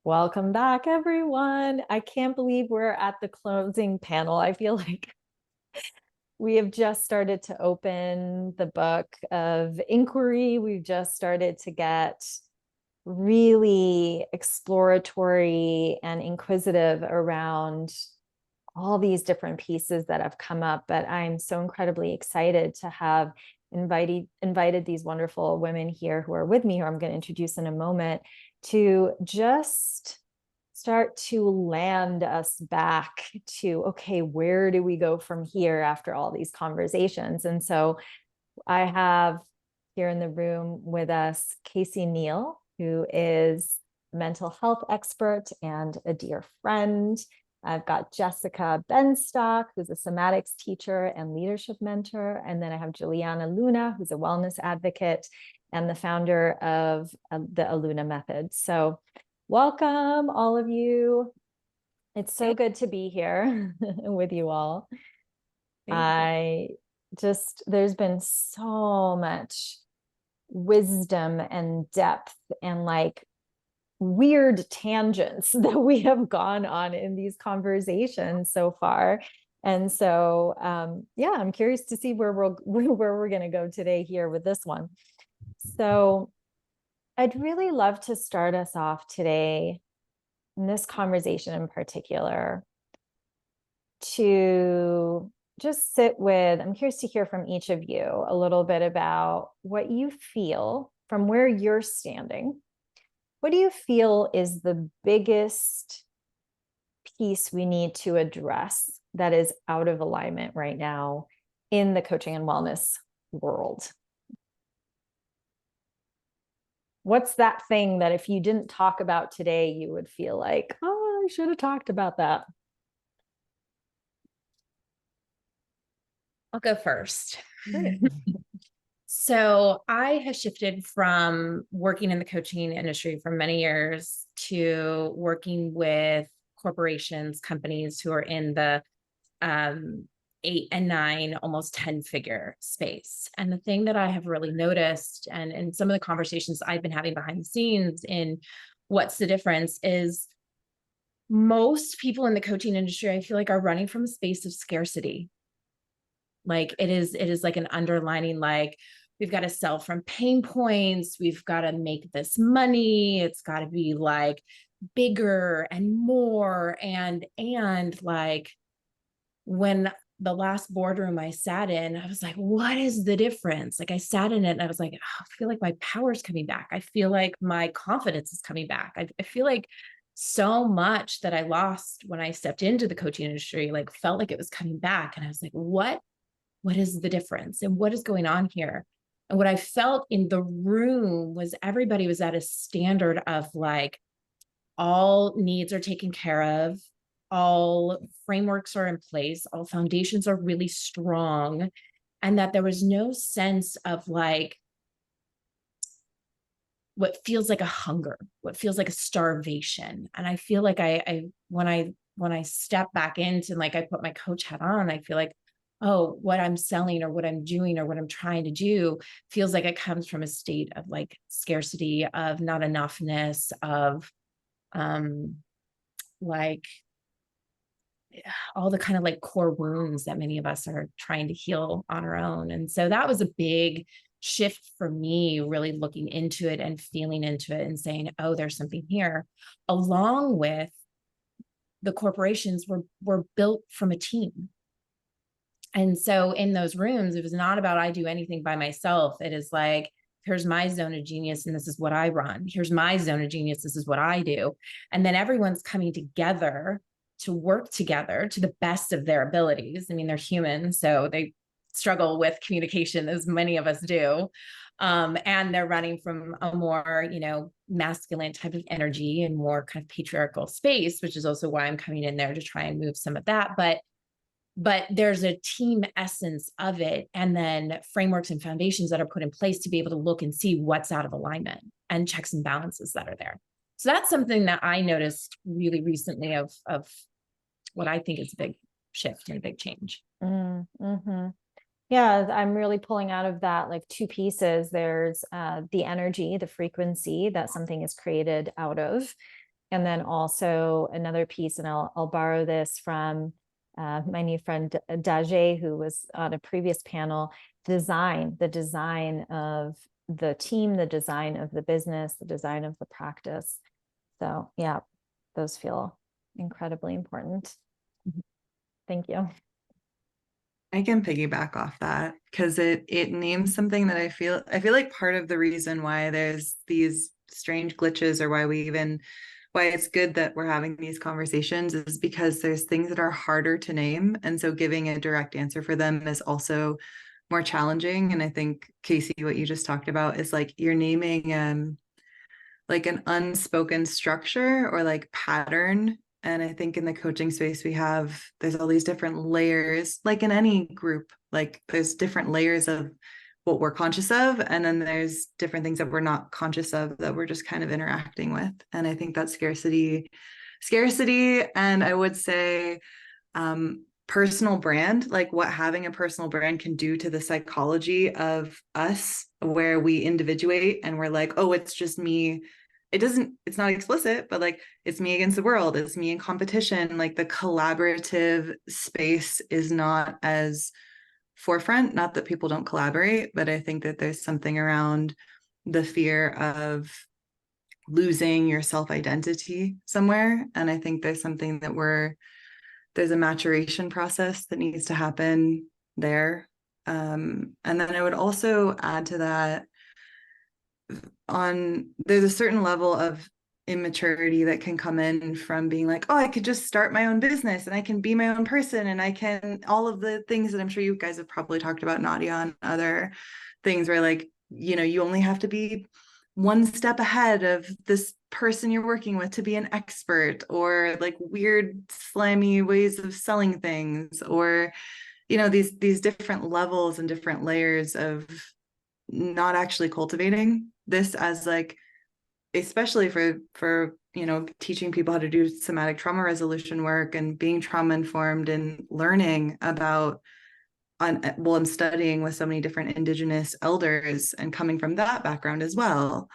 Welcome back, everyone. I can't believe we're at the closing panel. I feel like we have just started to open the book of inquiry. We've just started to get really exploratory and inquisitive around all these different pieces that have come up. But I'm so incredibly excited to have invited these wonderful women here who are with me, who I'm going to introduce in a moment, to just start to land us back to, okay, where do we go from here after all these conversations? And so I have here in the room with us Kayce Neill, who is a mental health expert and a dear friend. I've got Jessica Benstock, who's a somatics teacher and leadership mentor. And then I have Juliana Luna, who's a wellness advocate and the founder of the Aluna Method. So welcome, all of you. It's so good to be here with you all. There's been so much wisdom and depth and like weird tangents that we have gone on in these conversations so far. And so, I'm curious to see where we're going to go today here with this one. So I'd really love to start us off today in this conversation in particular to just sit with, I'm curious to hear from each of you a little bit about what you feel from where you're standing. What do you feel is the biggest piece we need to address that is out of alignment right now in the coaching and wellness world? What's that thing that if you didn't talk about today, you would feel like, oh, I should have talked about that? I'll go first. So I have shifted from working in the coaching industry for many years to working with corporations, companies who are in the 8 and 9, almost 10-figure space. And the thing that I have really noticed, and in some of the conversations I've been having behind the scenes in what's the difference, is most people in the coaching industry, I feel like, are running from a space of scarcity. Like it is like an underlining, like we've got to sell from pain points. We've got to make this money. It's got to be like bigger and more. And like when the last boardroom I sat in, I was like, what is the difference? Like I sat in it and I was like, oh, I feel like my power's coming back. I feel like my confidence is coming back. I feel like so much that I lost when I stepped into the coaching industry, like felt like it was coming back. And I was like, what is the difference and what is going on here? And what I felt in the room was everybody was at a standard of like, all needs are taken care of, all frameworks are in place, all foundations are really strong, and that there was no sense of like what feels like a hunger, what feels like a starvation. And I feel like when I step back into, like, I put my coach hat on, I feel like, oh, what I'm selling or what I'm doing or what I'm trying to do feels like it comes from a state of like scarcity, of not enoughness, of like all the kind of like core wounds that many of us are trying to heal on our own. And so that was a big shift for me, really looking into it and feeling into it and saying, oh, there's something here, along with the corporations were built from a team. And so in those rooms, it was not about I do anything by myself. It is like, here's my zone of genius and this is what I run. Here's my zone of genius. This is what I do. And then everyone's coming together to work together to the best of their abilities. I mean, they're human, so they struggle with communication as many of us do. And they're running from a more, masculine type of energy and more kind of patriarchal space, which is also why I'm coming in there to try and move some of that. But there's a team essence of it, and then frameworks and foundations that are put in place to be able to look and see what's out of alignment and checks and balances that are there. So that's something that I noticed really recently of what I think is a big shift and a big change. Mm-hmm. Yeah, I'm really pulling out of that like two pieces. There's the energy, the frequency that something is created out of. And then also another piece, and I'll borrow this from my new friend Daje, who was on a previous panel, the design of the team, the design of the business, the design of the practice. So yeah, those feel incredibly important. Thank you. I can piggyback off that because it names something that I feel like part of the reason why there's these strange glitches, or why it's good that we're having these conversations, is because there's things that are harder to name. And so giving a direct answer for them is also more challenging. And I think, Kayce, what you just talked about is like you're naming like an unspoken structure or like pattern. And I think in the coaching space, there's all these different layers, like in any group, like there's different layers of what we're conscious of. And then there's different things that we're not conscious of that we're just kind of interacting with. And I think that scarcity, and I would say personal brand, like what having a personal brand can do to the psychology of us, where we individuate and we're like, oh, it's just me. It's not explicit, but like it's me against the world, it's me in competition. Like the collaborative space is not as forefront. Not that people don't collaborate, but I think that there's something around the fear of losing your self-identity somewhere. And I think there's something there's a maturation process that needs to happen there. And then I would also add to that, there's a certain level of immaturity that can come in from being like, oh, I could just start my own business and I can be my own person and I can, all of the things that I'm sure you guys have probably talked about, Nadia, and other things where like, you only have to be one step ahead of this person you're working with to be an expert, or like weird slimy ways of selling things, or these different levels and different layers of not actually cultivating this as like, especially for teaching people how to do somatic trauma resolution work and being trauma informed and learning about I'm studying with so many different Indigenous elders and coming from that background as well,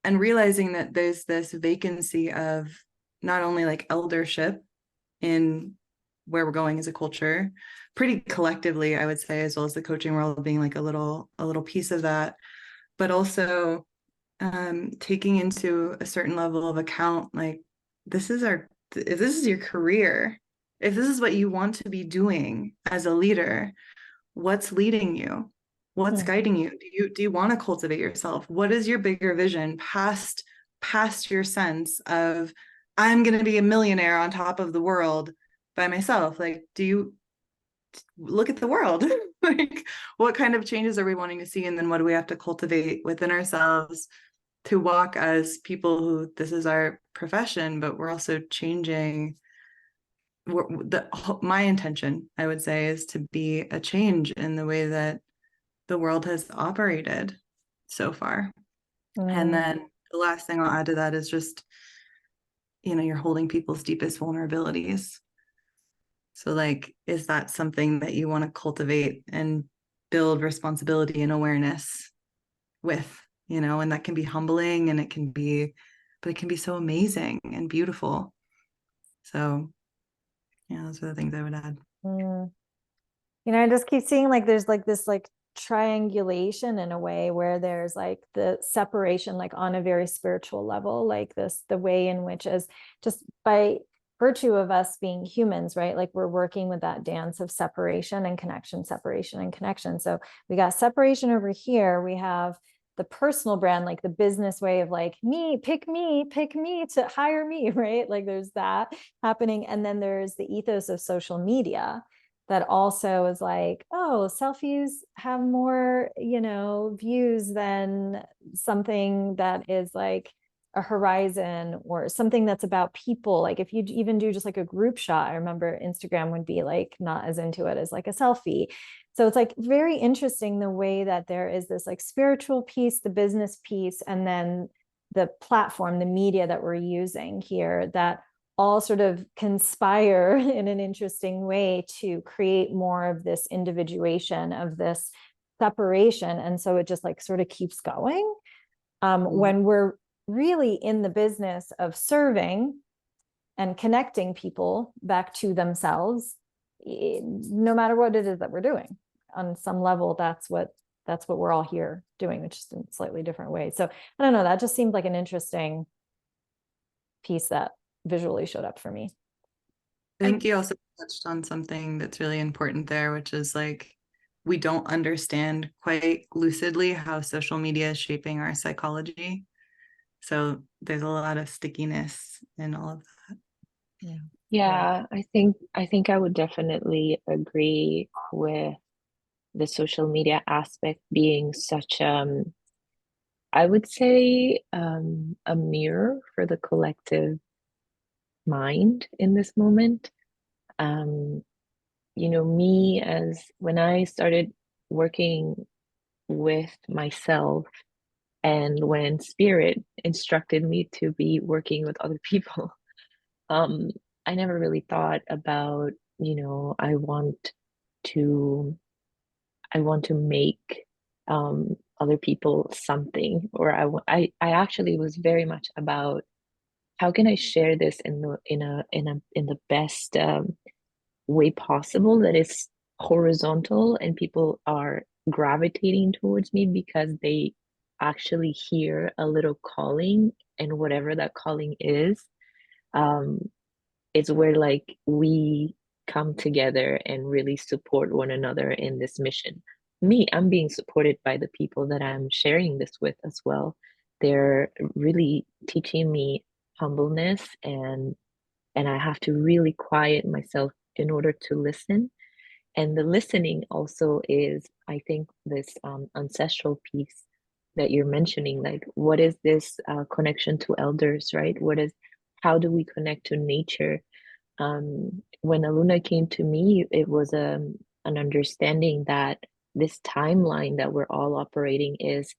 and realizing that there's this vacancy of not only like eldership in where we're going as a culture, pretty collectively, I would say, as well as the coaching world being like a little piece of that, but also taking into a certain level of account, like if this is your career, if this is what you want to be doing as a leader, what's leading you? What's guiding you? Do you want to cultivate yourself? What is your bigger vision past your sense of I'm going to be a millionaire on top of the world by myself? Like, do you look at the world? Like, what kind of changes are we wanting to see? And then what do we have to cultivate within ourselves to walk as people who this is our profession, but we're also changing. My intention, I would say, is to be a change in the way that the world has operated so far. And then the last thing I'll add to that is just, you're holding people's deepest vulnerabilities. So like, is that something that you want to cultivate and build responsibility and awareness with? And that can be humbling, and it can be so amazing and beautiful. So yeah, those are the things I would add. I just keep seeing like there's like this like triangulation in a way where there's like the separation, like on a very spiritual level, like the way in which, as just by virtue of us being humans, right? Like we're working with that dance of separation and connection, separation and connection. So we got separation over here. We have the personal brand, like the business way of like pick me to hire me, right? Like there's that happening. And then there's the ethos of social media that also is like, oh, selfies have more, views than something that is like a horizon or something that's about people. Like if you even do just like a group shot, I remember Instagram would be like not as into it as like a selfie. So it's like very interesting the way that there is this like spiritual piece, the business piece, and then the platform, the media that we're using here, that all sort of conspire in an interesting way to create more of this individuation, of this separation. And so it just like sort of keeps going when we're really in the business of serving and connecting people back to themselves, no matter what it is that we're doing. On some level, that's what we're all here doing, just in slightly different ways. So I don't know, that just seemed like an interesting piece that visually showed up for me. I think you also touched on something that's really important there, which is like we don't understand quite lucidly how social media is shaping our psychology. So there's a lot of stickiness in all of that. Yeah, I think I would definitely agree with the social media aspect being such I would say a mirror for the collective mind in this moment. Um, me as when I started working with myself and when spirit instructed me to be working with other people, um, I never really thought about, to I want to make other people something, or I actually was very much about how can I share this in the best way possible that is horizontal and people are gravitating towards me because they actually hear a little calling, and whatever that calling um, is where like we come together and really support one another in this mission. I'm being supported by the people that I'm sharing this with as well. They're really teaching me humbleness, and I have to really quiet myself in order to listen. And the listening also is, I think, this ancestral piece that you're mentioning. Like, what is this connection to elders, right? How do we connect to nature? When Aluna came to me, it was an understanding that this timeline that we're all operating is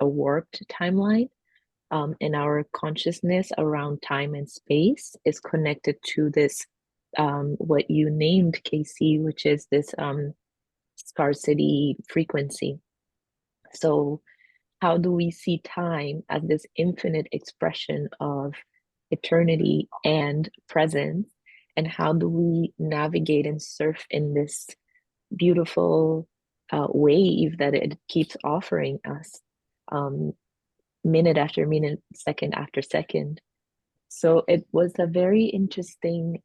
a warped timeline, and our consciousness around time and space is connected to this what you named Kayce, which is this scarcity frequency. So how do we see time as this infinite expression of eternity and presence? And how do we navigate and surf in this beautiful wave that it keeps offering us, minute after minute, second after second? So it was a very interesting,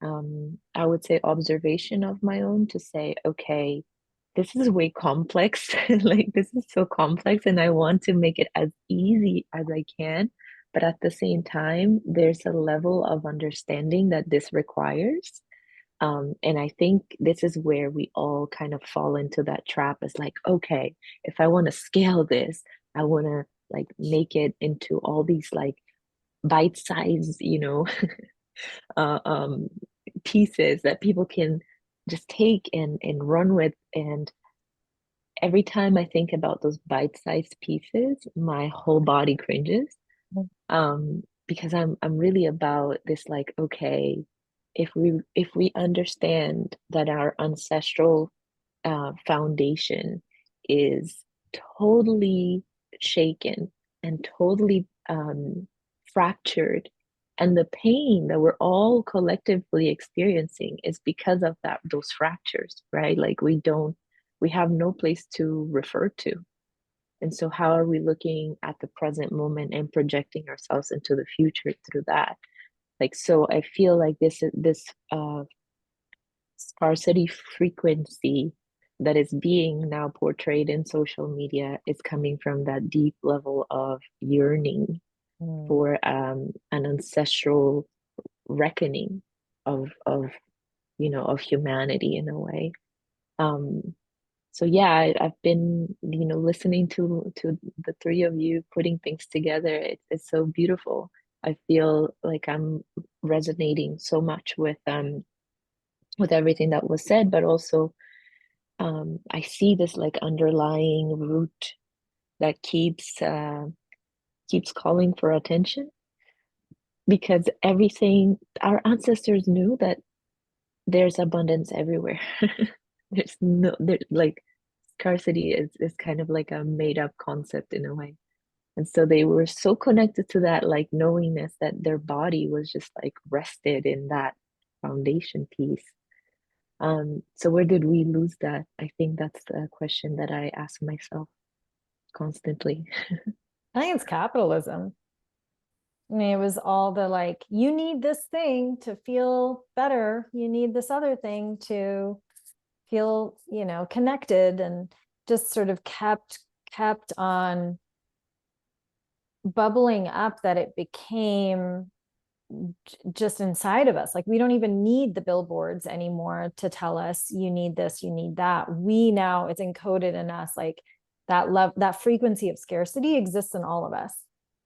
I would say, observation of my own to say, okay, this is way complex. Like, this is so complex, and I want to make it as easy as I can. But at the same time, there's a level of understanding that this requires. And I think this is where we all kind of fall into that trap. It's like, okay, if I want to scale this, I want to like make it into all these like bite size, uh, um, pieces that people can just take and run with. And every time I think about those bite-sized pieces, my whole body cringes. Because I'm really about this, like, okay, if we understand that our ancestral foundation is totally shaken and totally fractured, and the pain that we're all collectively experiencing is because of those fractures, right? Like we have no place to refer to. And so how are we looking at the present moment and projecting ourselves into the future through that? Like, so I feel like this scarcity frequency that is being now portrayed in social media is coming from that deep level of yearning for an ancestral reckoning of humanity in a way. So yeah, I've been listening to the three of you putting things together. It's so beautiful. I feel like I'm resonating so much with everything that was said, but also I see this like underlying root that keeps calling for attention, because everything our ancestors knew that there's abundance everywhere. Like scarcity is kind of like a made up concept in a way. And so they were so connected to that like knowingness that their body was just like rested in that foundation piece. So where did we lose that? I think that's the question that I ask myself constantly. I think it's capitalism. I mean, it was all the like, you need this thing to feel better. You need this other thing to feel, connected, and just sort of kept on bubbling up that it became just inside of us. Like, we don't even need the billboards anymore to tell us you need this, you need that. It's encoded in us. Like that frequency of scarcity exists in all of us.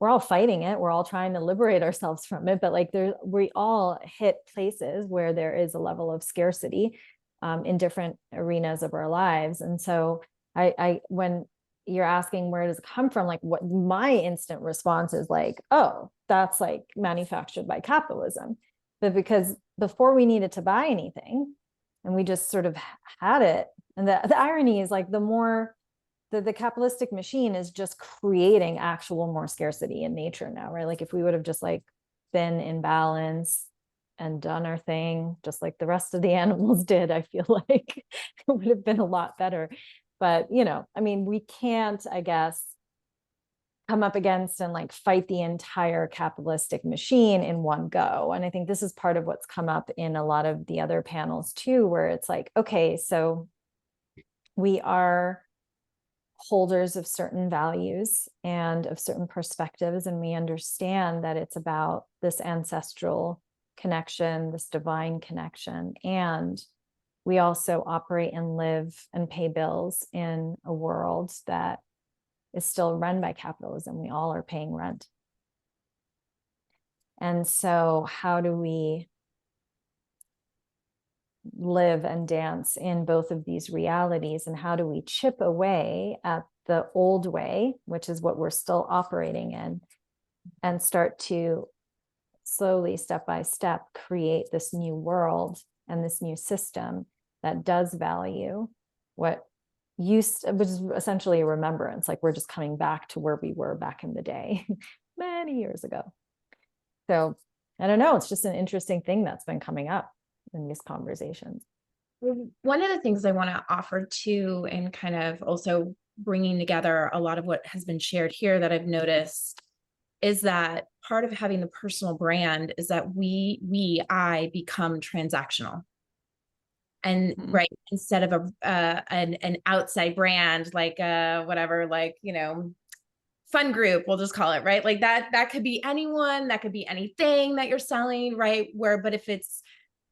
We're all fighting it. We're all trying to liberate ourselves from it. But like we all hit places where there is a level of scarcity in different arenas of our lives. And so when you're asking where does it come from, like what my instant response is like, oh, that's like manufactured by capitalism. But because before we needed to buy anything and we just sort of had it. And the irony is like the capitalistic machine is just creating actual more scarcity in nature now, right? Like if we would have just like been in balance and done our thing, just like the rest of the animals did, I feel like it would have been a lot better. But, I mean, we can't, I guess, come up against and like fight the entire capitalistic machine in one go. And I think this is part of what's come up in a lot of the other panels too, where it's like, okay, so we are holders of certain values and of certain perspectives, and we understand that it's about this ancestral connection, this divine connection, and we also operate and live and pay bills in a world that is still run by capitalism. We all are paying rent. And so how do we live and dance in both of these realities? And how do we chip away at the old way, which is what we're still operating in, and start to slowly, step by step, create this new world and this new system that does value what which is essentially a remembrance. Like we're just coming back to where we were back in the day many years ago. So I don't know, it's just an interesting thing that's been coming up in these conversations. One of the things I want to offer too, and kind of also bringing together a lot of what has been shared here that I've noticed, is that part of having the personal brand is that I become transactional. And right, instead of an outside brand, like whatever, like, fun group, we'll just call it, right? Like that could be anyone, that could be anything that you're selling, right? But if it's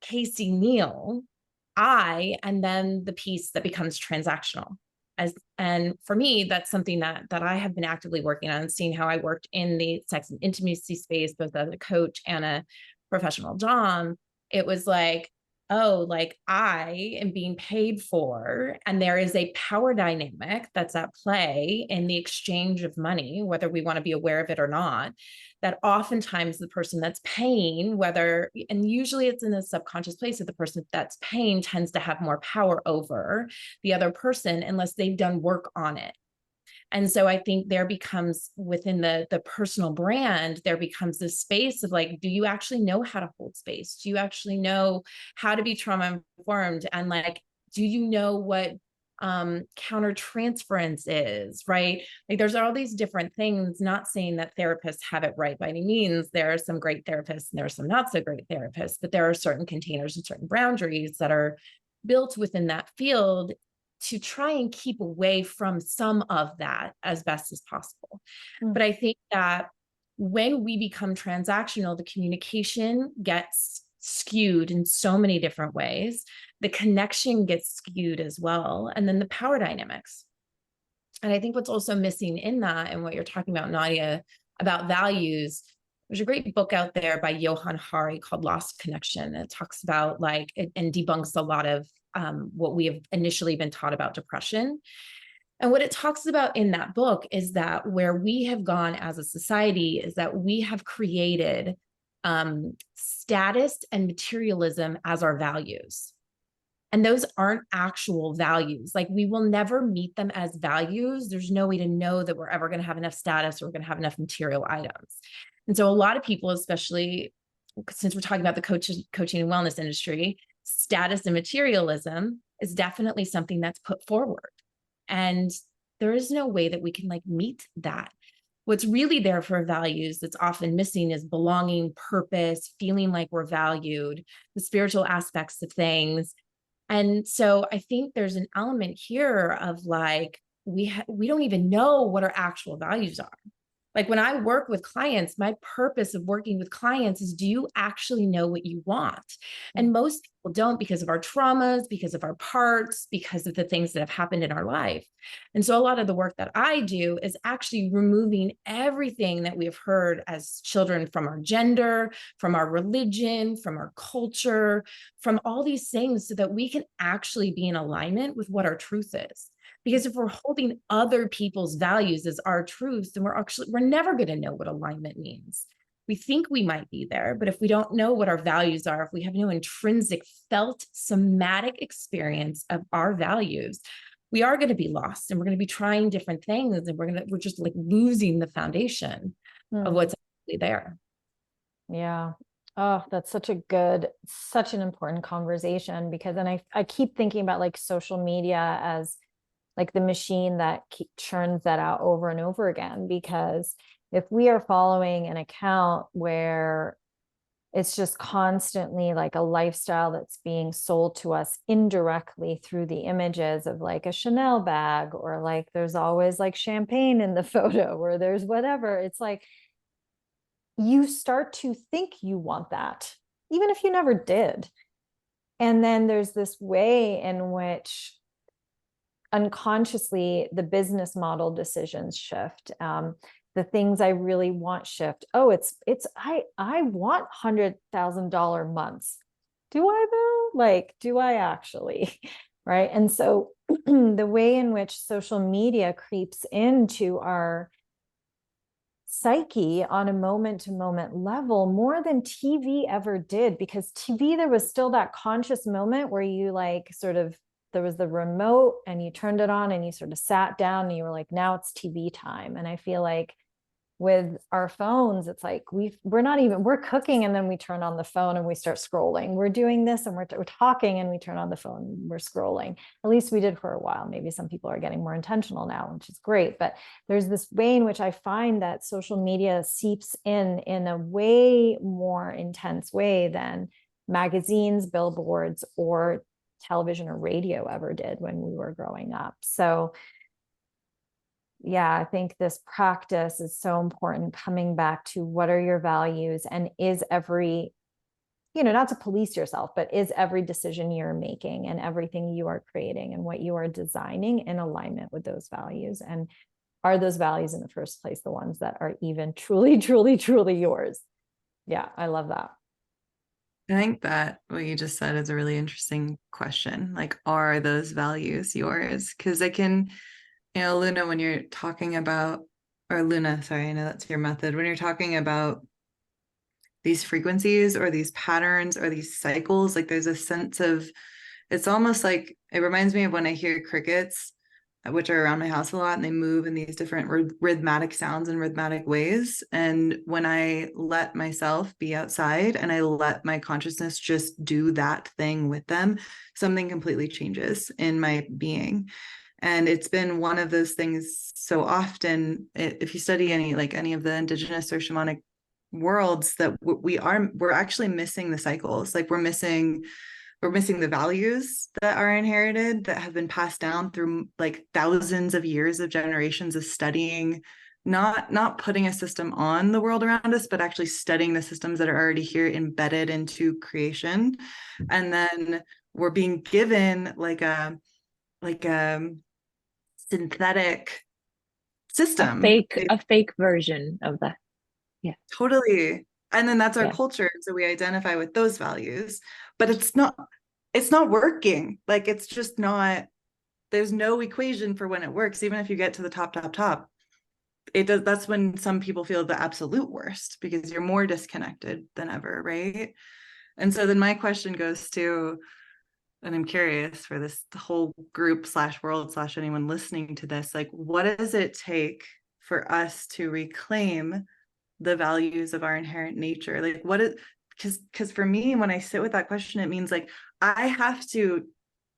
Kayce Neill, and then the piece that becomes transactional. And for me, that's something that I have been actively working on, seeing how I worked in the sex and intimacy space, both as a coach and a professional dom. It was like, oh, like I am being paid for, and there is a power dynamic that's at play in the exchange of money, whether we want to be aware of it or not, that oftentimes the person that's paying, and usually it's in a subconscious place, that the person that's paying tends to have more power over the other person unless they've done work on it. And so I think there becomes, within the personal brand, there becomes this space of like, do you actually know how to hold space? Do you actually know how to be trauma informed? And like, do you know what countertransference is, right? Like there's all these different things, not saying that therapists have it right by any means. There are some great therapists and there are some not so great therapists, but there are certain containers and certain boundaries that are built within that field to try and keep away from some of that as best as possible. But I think that when we become transactional, the communication gets skewed in so many different ways. The connection gets skewed as well. And then the power dynamics. And I think what's also missing in that, and what you're talking about, Nadia, about values, there's a great book out there by Johann Hari called Lost Connection. It talks about and debunks a lot of what we have initially been taught about depression. And what it talks about in that book is that where we have gone as a society is that we have created status and materialism as our values. And those aren't actual values. Like, we will never meet them as values. There's no way to know that we're ever going to have enough status or we're going to have enough material items. And so a lot of people, especially since we're talking about the coaching and wellness industry, status and materialism is definitely something that's put forward. And there is no way that we can like meet that. What's really there for values that's often missing is belonging, purpose, feeling like we're valued, the spiritual aspects of things. And so I think there's an element here of like, we don't even know what our actual values are. Like, when I work with clients, my purpose of working with clients is, do you actually know what you want? And most people don't, because of our traumas, because of our parts, because of the things that have happened in our life. And so a lot of the work that I do is actually removing everything that we have heard as children from our gender, from our religion, from our culture, from all these things, so that we can actually be in alignment with what our truth is. Because if we're holding other people's values as our truth, then we're never going to know what alignment means. We think we might be there, but if we don't know what our values are, if we have no intrinsic felt somatic experience of our values, we are going to be lost, and we're going to be trying different things, and we're just like losing the foundation of what's actually there. Yeah. Oh, that's such an important conversation, because then I keep thinking about like social media as like the machine that churns that out over and over again. Because if we are following an account where it's just constantly like a lifestyle that's being sold to us indirectly through the images of like a Chanel bag, or like there's always like champagne in the photo, or there's whatever, it's like you start to think you want that, even if you never did. And then there's this way in which unconsciously the business model decisions shift. The things I really want shift. Oh, I want $100,000 months. Do I though? Like, do I actually? Right. And so the way in which social media creeps into our psyche on a moment to moment level, more than TV ever did, because TV, there was still that conscious moment where you like sort of, there was the remote and you turned it on and you sort of sat down and you were like, now it's TV time. And I feel like with our phones, it's like we're cooking and then we turn on the phone and we start scrolling. We're doing this and we're talking and we turn on the phone and we're scrolling. At least we did for a while. Maybe some people are getting more intentional now, which is great. But there's this way in which I find that social media seeps in a way more intense way than magazines, billboards, or television or radio ever did when we were growing up. So yeah, I think this practice is so important, coming back to what are your values, and is every, not to police yourself, but is every decision you're making and everything you are creating and what you are designing in alignment with those values? And are those values in the first place the ones that are even truly, truly, truly yours? Yeah, I love that. I think that what you just said is a really interesting question. Like, are those values yours? Because they can, Luna, when you're talking about, or Luna, sorry, I know that's your method. When you're talking about these frequencies or these patterns or these cycles, like there's a sense of, it's almost like, it reminds me of when I hear crickets, which are around my house a lot, and they move in these different rhythmic sounds and rhythmic ways. And when I let myself be outside and I let my consciousness just do that thing with them, something completely changes in my being. And it's been one of those things so often, if you study any of the indigenous or shamanic worlds, that we're actually missing the cycles. Like we're missing the values that are inherited, that have been passed down through like thousands of years of generations of studying, not putting a system on the world around us, but actually studying the systems that are already here, embedded into creation. And then we're being given like a synthetic system, a fake version of that. Yeah, totally. And then that's our yeah. culture, so we identify with those values, but it's not working. Like, it's just not, there's no equation for when it works. Even if you get to the top, it does. That's when some people feel the absolute worst, because you're more disconnected than ever, right? And so then my question goes to, and I'm curious for this whole group / world / anyone listening to this, like, what does it take for us to reclaim the values of our inherent nature? Like, what is, because for me, when I sit with that question, it means like I have to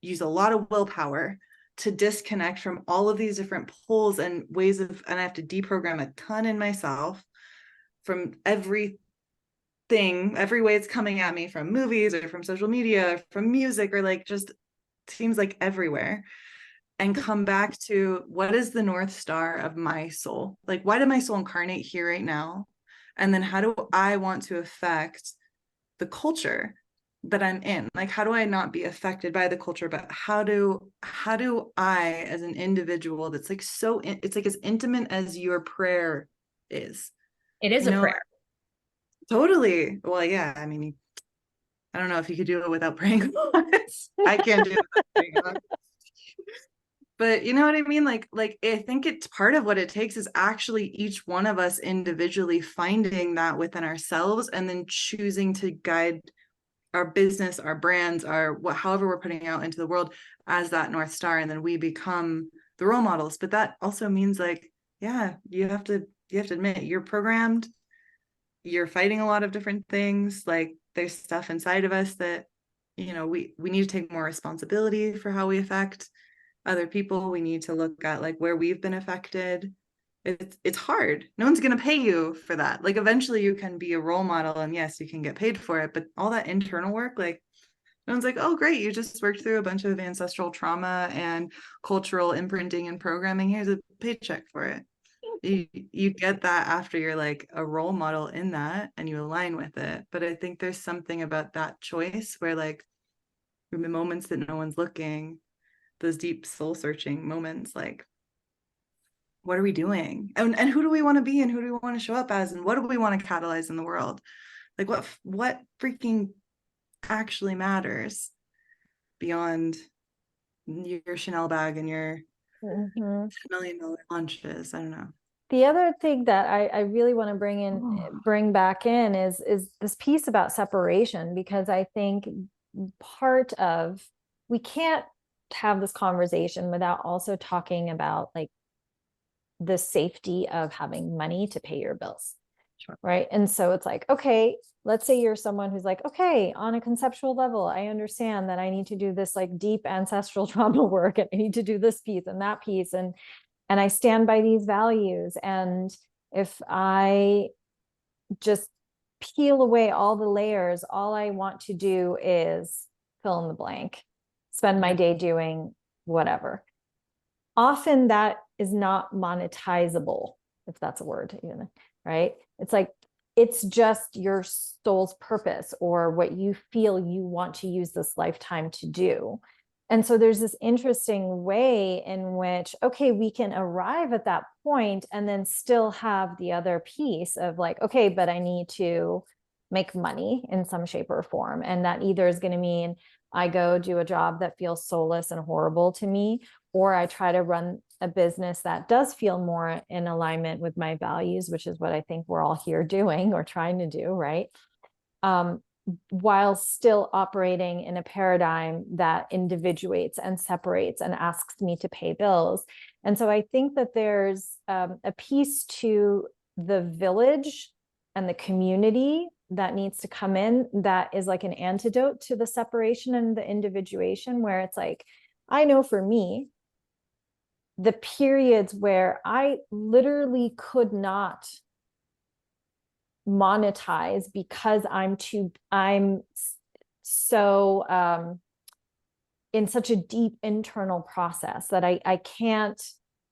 use a lot of willpower to disconnect from all of these different pulls and ways of, and I have to deprogram a ton in myself from every way it's coming at me, from movies or from social media, or from music, or like just seems like everywhere, and come back to what is the North Star of my soul? Like, why did my soul incarnate here right now? And then how do I want to affect the culture that I'm in? Like, how do I not be affected by the culture, but how do I, as an individual that's like it's like as intimate as your prayer is. It is a prayer. Totally. Well, yeah, I mean, I don't know if you could do it without praying. I can't do it without praying. But you know what I mean? Like I think it's part of what it takes is actually each one of us individually finding that within ourselves, and then choosing to guide our business, our brands, however we're putting out into the world as that North Star. And then we become the role models. But that also means, like, yeah, you have to admit you're programmed, you're fighting a lot of different things. Like, there's stuff inside of us that, you know, we need to take more responsibility for how we affect other people. We need to look at like where we've been affected. It's hard. No one's going to pay you for that. Like, eventually you can be a role model, and yes, you can get paid for it, but all that internal work, like, no one's like, oh great, you just worked through a bunch of ancestral trauma and cultural imprinting and programming, here's a paycheck for it. You get that after you're like a role model in that and you align with it. But I think there's something about that choice where, like, in the moments that no one's looking, those deep soul searching moments, like, what are we doing, and who do we want to be, and who do we want to show up as, and what do we want to catalyze in the world? Like, what freaking actually matters beyond your Chanel bag and your $10 million lunches? I don't know. The other thing that I really want to bring back in is this piece about separation, because I think part of, we can't have this conversation without also talking about like the safety of having money to pay your bills. Sure. Right. And so it's like, okay, let's say you're someone who's like, okay, on a conceptual level, I understand that I need to do this like deep ancestral trauma work, and I need to do this piece and that piece. And I stand by these values. And if I just peel away all the layers, all I want to do is fill in the blank, spend my day doing whatever. Often that is not monetizable, if that's a word, even, right? It's like, it's just your soul's purpose or what you feel you want to use this lifetime to do. And so there's this interesting way in which, okay, we can arrive at that point and then still have the other piece of like, okay, but I need to make money in some shape or form. And that either is going to mean I go do a job that feels soulless and horrible to me, or I try to run a business that does feel more in alignment with my values, which is what I think we're all here doing or trying to do, right? While still operating in a paradigm that individuates and separates and asks me to pay bills. And so I think that there's a piece to the village and the community that needs to come in that is like an antidote to the separation and the individuation, where it's like, I know for me, the periods where I literally could not monetize because I'm so in such a deep internal process that I can't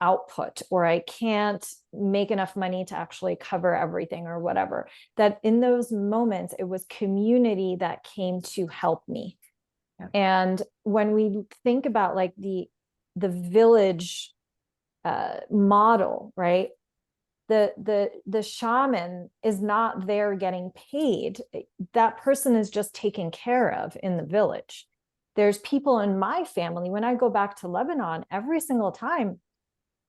output, or I can't make enough money to actually cover everything or whatever, that in those moments it was community that came to help me. Yeah. And when we think about like the village model, right, the shaman is not there getting paid. That person is just taken care of in the village. There's people in my family, when I go back to Lebanon, every single time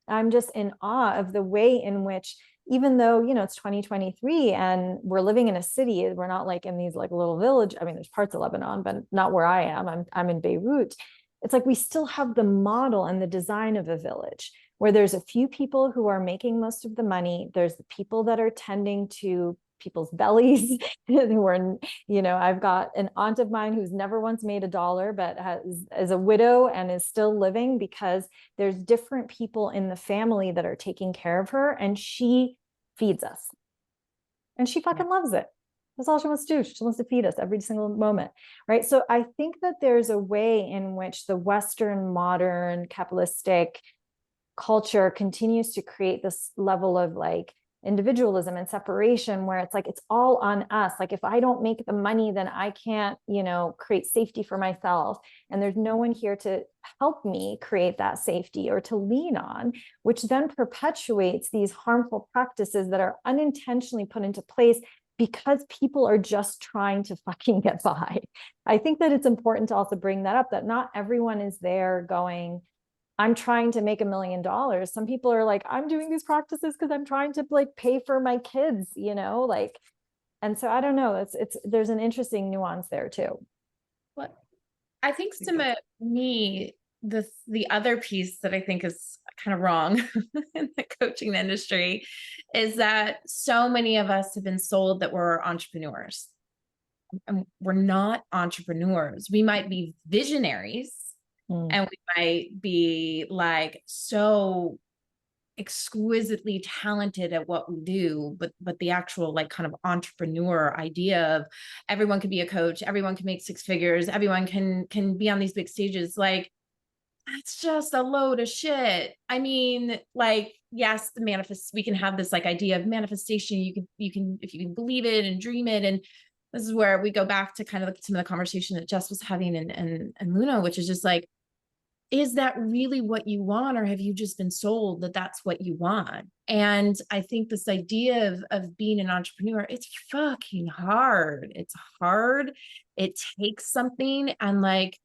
I'm just in awe of the way in which even though, you know, it's 2023 and we're living in a city, we're not like in these like little village. I mean, there's parts of Lebanon, but not where I am. I'm in Beirut. It's like we still have the model and the design of a village where there's a few people who are making most of the money. There's the people that are tending to people's bellies who are, you know, I've got an aunt of mine who's never once made a dollar, but is a widow and is still living because there's different people in the family that are taking care of her, and she feeds us. And she fucking loves it. That's all she wants to do. She wants to feed us every single moment, right? So I think that there's a way in which the Western modern capitalistic culture continues to create this level of like individualism and separation where it's like it's all on us. Like if I don't make the money, then I can't, you know, create safety for myself, and there's no one here to help me create that safety or to lean on, which then perpetuates these harmful practices that are unintentionally put into place because people are just trying to fucking get by. I think that it's important to also bring that up, that not everyone is there going, I'm trying to make $1 million. Some people are like, I'm doing these practices because I'm trying to like pay for my kids, you know, like, and so I don't know. There's an interesting nuance there too. Well, I think to me, the other piece that I think is kind of wrong in the coaching industry is that so many of us have been sold that we're entrepreneurs. And we're not entrepreneurs. We might be visionaries. And we might be like so exquisitely talented at what we do, but the actual like kind of entrepreneur idea of everyone can be a coach, everyone can make 6 figures, everyone can be on these big stages, like that's just a load of shit. I mean, like, yes, we can have this like idea of manifestation. You can if you can believe it and dream it. And this is where we go back to kind of like some of the conversation that Jess was having and Luna, which is just like, is that really what you want? Or have you just been sold that that's what you want? And I think this idea of being an entrepreneur, it's fucking hard. It's hard. It takes something. And like,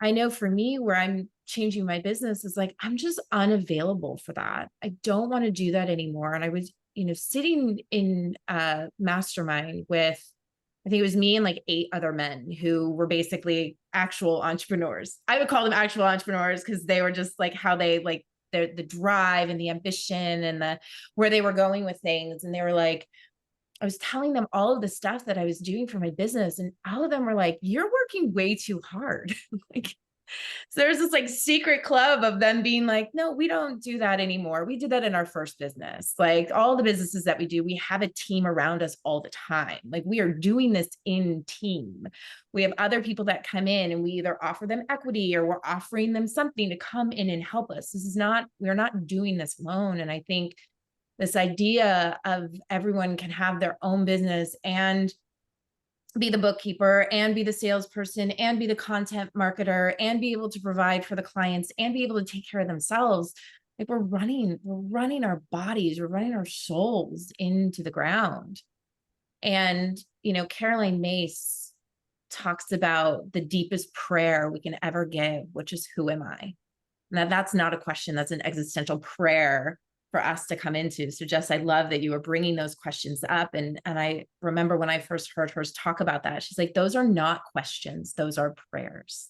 I know for me, where I'm changing my business is like, I'm just unavailable for that. I don't want to do that anymore. And I was, you know, sitting in a mastermind with, I think it was me and like 8 other men who were basically actual entrepreneurs. I would call them actual entrepreneurs because they were just like how they like the drive and the ambition and the where they were going with things. And they were like, I was telling them all of the stuff that I was doing for my business, and all of them were like, you're working way too hard. Like, so there's this like secret club of them being like, no, we don't do that anymore. We did that in our first business. Like all the businesses that we do, we have a team around us all the time. Like we are doing this in team. We have other people that come in and we either offer them equity or we're offering them something to come in and help us. We're not doing this alone. And I think this idea of everyone can have their own business and be the bookkeeper and be the salesperson and be the content marketer and be able to provide for the clients and be able to take care of themselves. Like we're running our bodies, we're running our souls into the ground. And, you know, Caroline Myss talks about the deepest prayer we can ever give, which is, who am I? And that's not a question, that's an existential prayer for us to come into. So Jess, I love that you were bringing those questions up. And I remember when I first heard hers talk about that, she's like, those are not questions, those are prayers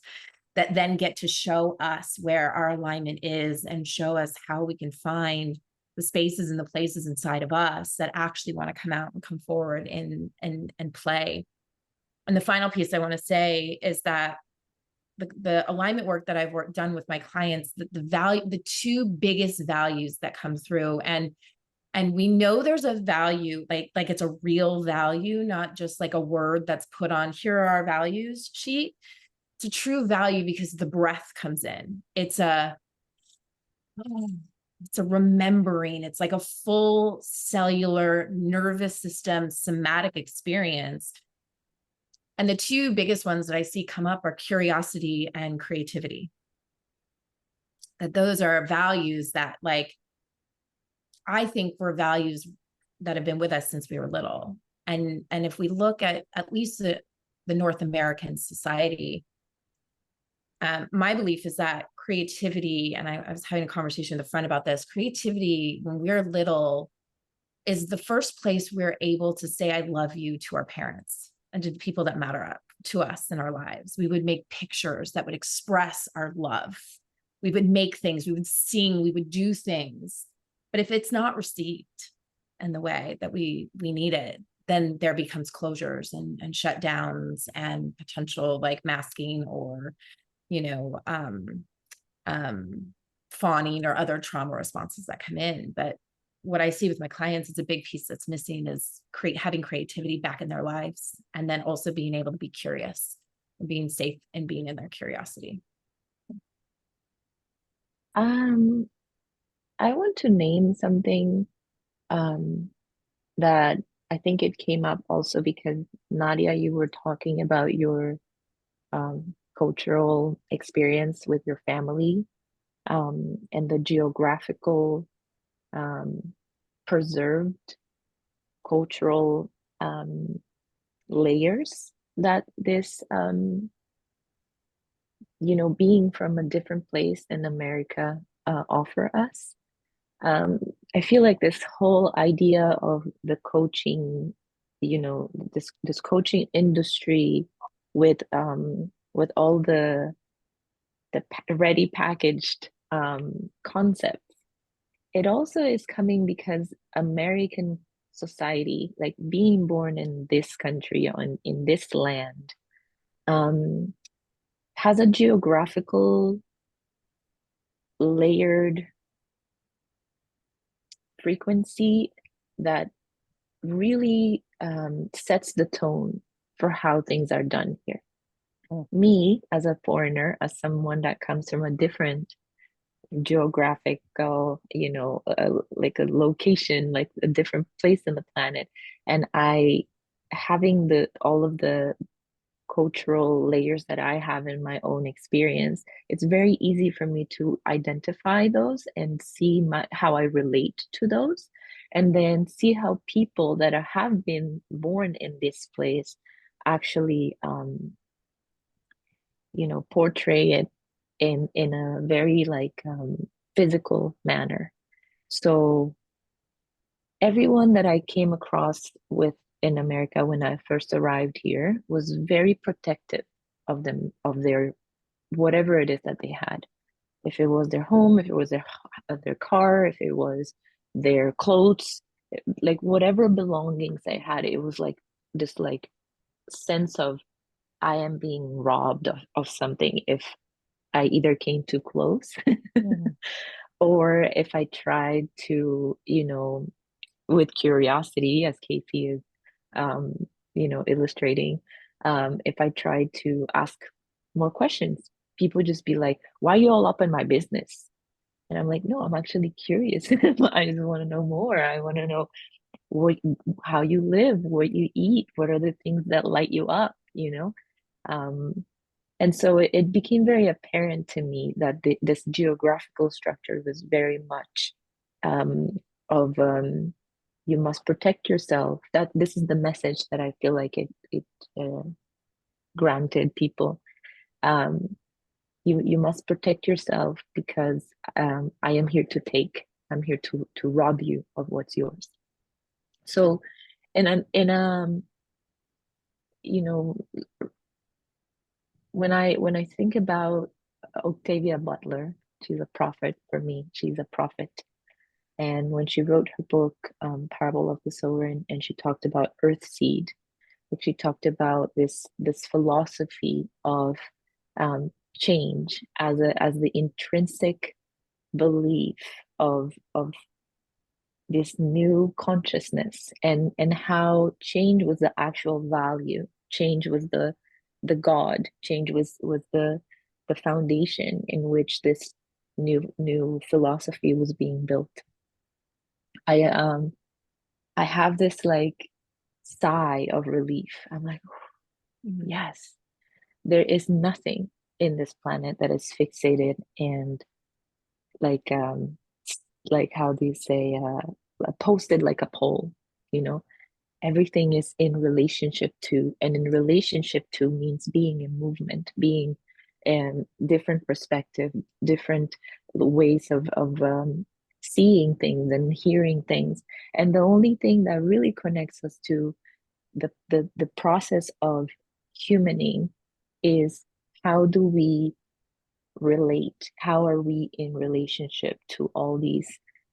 that then get to show us where our alignment is and show us how we can find the spaces and the places inside of us that actually want to come out and come forward and play. And the final piece I want to say is that the alignment work that I've done with my clients, the 2 biggest values that come through, and we know there's a value, like it's a real value, not just like a word that's put on, here are our values sheet. It's a true value because the breath comes in. It's a remembering. It's like a full cellular nervous system somatic experience. And the 2 biggest ones that I see come up are curiosity and creativity. That those are values that, like, I think were values that have been with us since we were little. And if we look at least the North American society, my belief is that creativity, and I was having a conversation with a friend about this, creativity when we're little is the first place we're able to say, I love you to our parents and to the people that matter up to us in our lives. We would make pictures that would express our love. We would make things, we would sing, we would do things. But if it's not received in the way that we need it, then there becomes closures and shutdowns and potential like masking or, you know, fawning or other trauma responses that come in. But what I see with my clients is a big piece that's missing is having creativity back in their lives, and then also being able to be curious and being safe and being in their curiosity. I want to name something that I think it came up also because Nadia, you were talking about your cultural experience with your family, and the geographical preserved cultural layers that this being from a different place in America offer us. I feel like this whole idea of the coaching, this coaching industry with all the ready packaged concepts, it also is coming because American society, like being born in this country in this land, has a geographical layered frequency that really sets the tone for how things are done here. Me, as a foreigner, as someone that comes from a different geographical, like a location, like a different place in the planet, and I having all of the cultural layers that I have in my own experience, it's very easy for me to identify those and see how I relate to those, and then see how people that have been born in this place actually, portray it in a very like physical manner. So everyone that I came across with in America when I first arrived here was very protective of them, of their whatever it is that they had. If it was their home, if it was their car, if it was their clothes, like whatever belongings they had, it was like this like sense of I am being robbed of something if I either came too close Mm-hmm. or if I tried to, with curiosity, as Kayce is, illustrating, if I tried to ask more questions, people would just be like, why are you all up in my business? And I'm like, no, I'm actually curious. I just want to know more. I want to know how you live, what you eat, what are the things that light you up, Um, and so it became very apparent to me that this geographical structure was very much um, of you must protect yourself. That this is the message that I feel like it granted people. Um, you must protect yourself because I am here to take. I'm here to rob you of what's yours. So, in you know when I think about Octavia Butler, she's a prophet for me. She's a prophet. And when she wrote her book, Parable of the Sower, and she talked about earth seed, which she talked about this philosophy of change as the intrinsic belief of this new consciousness, and how change was the actual value. Change was the God. Change was the foundation in which this new philosophy was being built. I have this like sigh of relief. I'm like, yes, there is nothing in this planet that is fixated and like how do you say posted like a pole, you know? Everything is in relationship to, and in relationship to means being in movement, being in different perspective, different ways of seeing things and hearing things. And the only thing that really connects us to the process of humaning is, how do we relate? How are we in relationship to all these,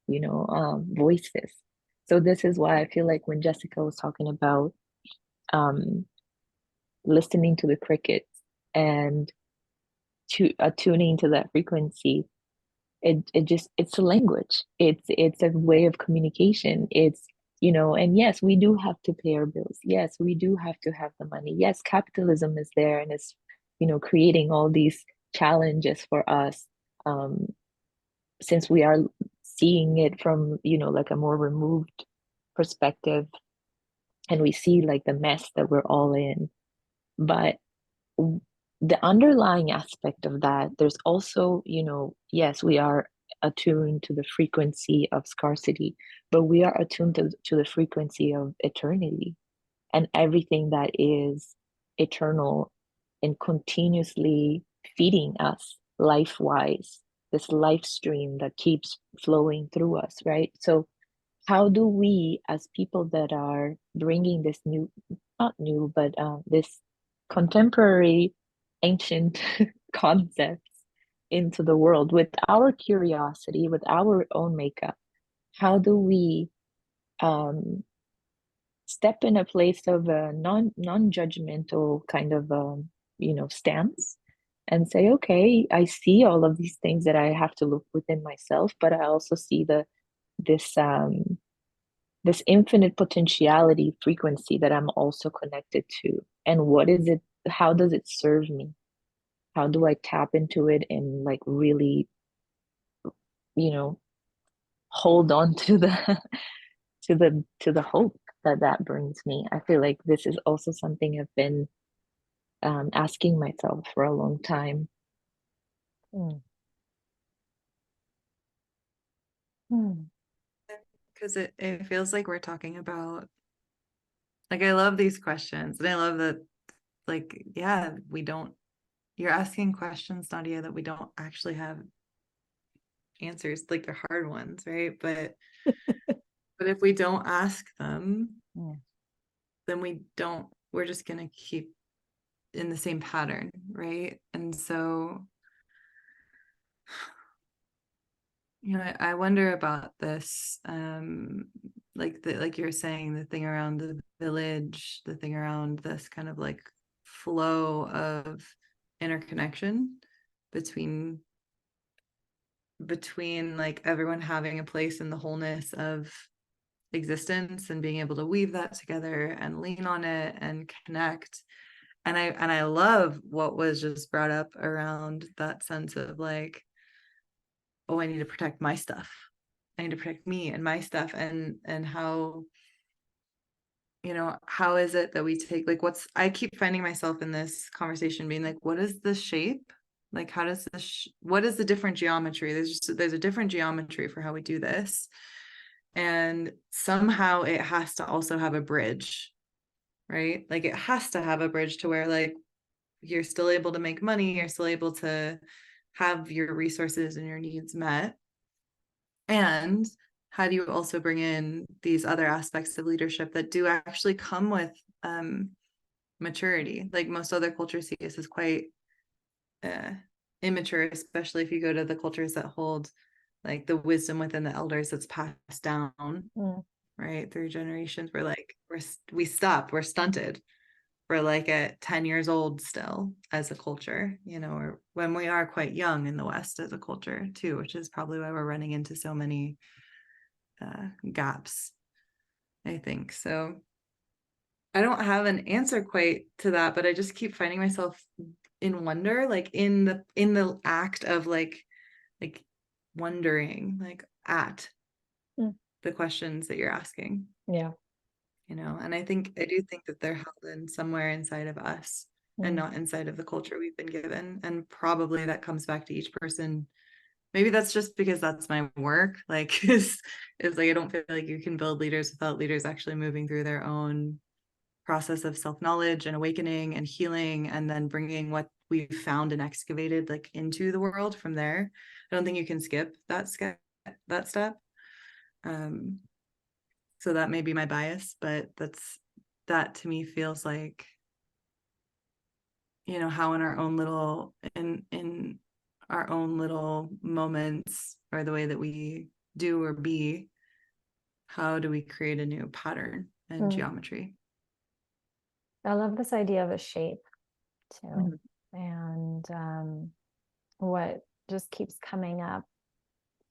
voices? So this is why I feel like when Jessica was talking about um, listening to the crickets and tuning to that frequency, it's a language. It's a way of communication. And yes, we do have to pay our bills. Yes, we do have to have the money. Yes, capitalism is there and it's, creating all these challenges for us. Um, since we are seeing it from, like a more removed perspective, and we see like the mess that we're all in. But the underlying aspect of that, there's also, yes, we are attuned to the frequency of scarcity, but we are attuned to the frequency of eternity and everything that is eternal and continuously feeding us life wise, this life stream that keeps flowing through us, right? So, how do we, as people that are bringing this new, not new, but this contemporary ancient concepts into the world with our curiosity, with our own makeup, how do we um, step in a place of a non-judgmental kind of stance and say, okay, I see all of these things that I have to look within myself, but I also see this this infinite potentiality frequency that I'm also connected to. And what is it? How does it serve me? How do I tap into it and like really, you know, hold on to the to the hope that brings me? I feel like this is also something I've been asking myself for a long time. Mm. Mm. Because it feels like we're talking about, like, I love these questions and I love that, like, yeah, you're asking questions, Nadia, that we don't actually have answers, like they're hard ones, right? But if we don't ask them, then we're just gonna keep in the same pattern, right? And so, I wonder about this, like you're saying, the thing around the village, the thing around this kind of like flow of interconnection between like everyone having a place in the wholeness of existence and being able to weave that together and lean on it and connect. And I love what was just brought up around that sense of like, oh, I need to protect my stuff. I need to protect me and my stuff. And how, how is it that we take, like, I keep finding myself in this conversation being like, what is the shape? Like, how does what is the different geometry? There's a different geometry for how we do this. And somehow it has to also have a bridge, right? Like, it has to have a bridge to where, like, you're still able to make money, you're still able to have your resources and your needs met. And how do you also bring in these other aspects of leadership that do actually come with maturity? Like, most other cultures see this as quite immature, especially if you go to the cultures that hold like the wisdom within the elders that's passed down, right, through generations. We're like, we're stunted. We're like at 10 years old still as a culture, or when we are quite young in the West as a culture too, which is probably why we're running into so many gaps, I think. So I don't have an answer quite to that, but I just keep finding myself in wonder, like in the act of like wondering, like at the questions that you're asking. Yeah. And I do think that they're held in somewhere inside of us and not inside of the culture we've been given. And probably that comes back to each person. Maybe that's just because that's my work. Like, is like, I don't feel like you can build leaders without leaders actually moving through their own process of self-knowledge and awakening and healing, and then bringing what we've found and excavated like into the world from there. I don't think you can skip that step. that step. So that may be my bias, but that to me feels like, you know, how in our own little in our own little moments, or the way that we do or be, how do we create a new pattern and geometry? I love this idea of a shape too. Mhm. And what just keeps coming up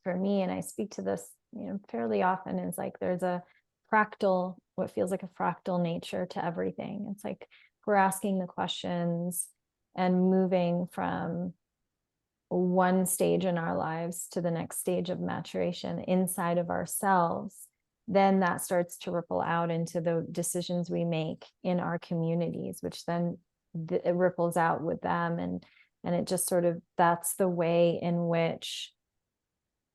for me, and I speak to this, you know, fairly often, is like there's a fractal, what feels like a fractal nature to everything. It's like we're asking the questions and moving from one stage in our lives to the next stage of maturation inside of ourselves, then that starts to ripple out into the decisions we make in our communities, which then it ripples out with them. And it just sort of, that's the way in which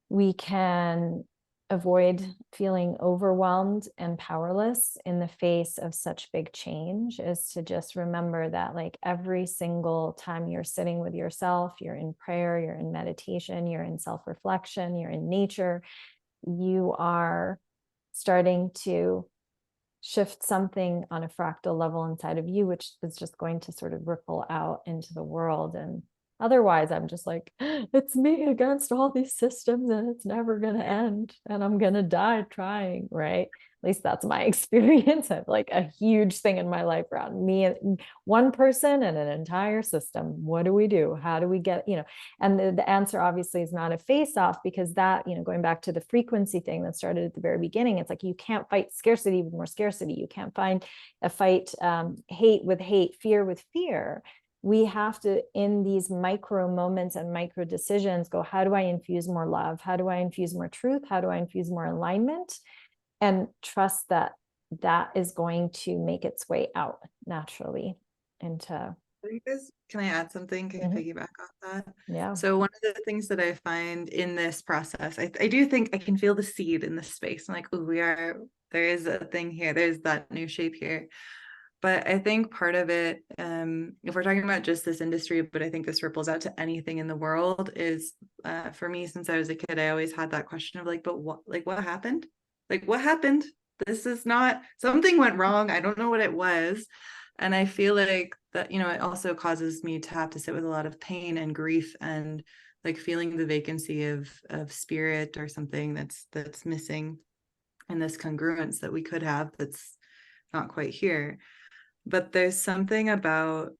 we can avoid feeling overwhelmed and powerless in the face of such big change, is to just remember that, like, every single time you're sitting with yourself, you're in prayer, you're in meditation, you're in self-reflection, you're in nature, you are starting to shift something on a fractal level inside of you, which is just going to sort of ripple out into the world. And otherwise, I'm just like, it's me against all these systems and it's never going to end and I'm going to die trying, right? At least that's my experience. I have like a huge thing in my life around me and one person and an entire system. What do we do? How do we get, you know, and the answer obviously is not a face off, because that, you know, going back to the frequency thing that started at the very beginning, it's like, you can't fight scarcity with more scarcity. You can't fight hate with hate, fear with fear. We have to, in these micro moments and micro decisions, go, how do I infuse more love? How do I infuse more truth? How do I infuse more alignment? And trust that that is going to make its way out naturally into. Can I add something? Can I piggyback off that? Yeah. So one of the things that I find in this process, I do think I can feel the seed in the space. I'm like, oh, there is a thing here. There's that new shape here. But I think part of it, if we're talking about just this industry, but I think this ripples out to anything in the world, is for me, since I was a kid, I always had that question of like, but what happened? Like, what happened? This is not, something went wrong. I don't know what it was. And I feel like that, you know, it also causes me to have to sit with a lot of pain and grief and like feeling the vacancy of spirit or something that's missing in this congruence that we could have that's not quite here. But there's something about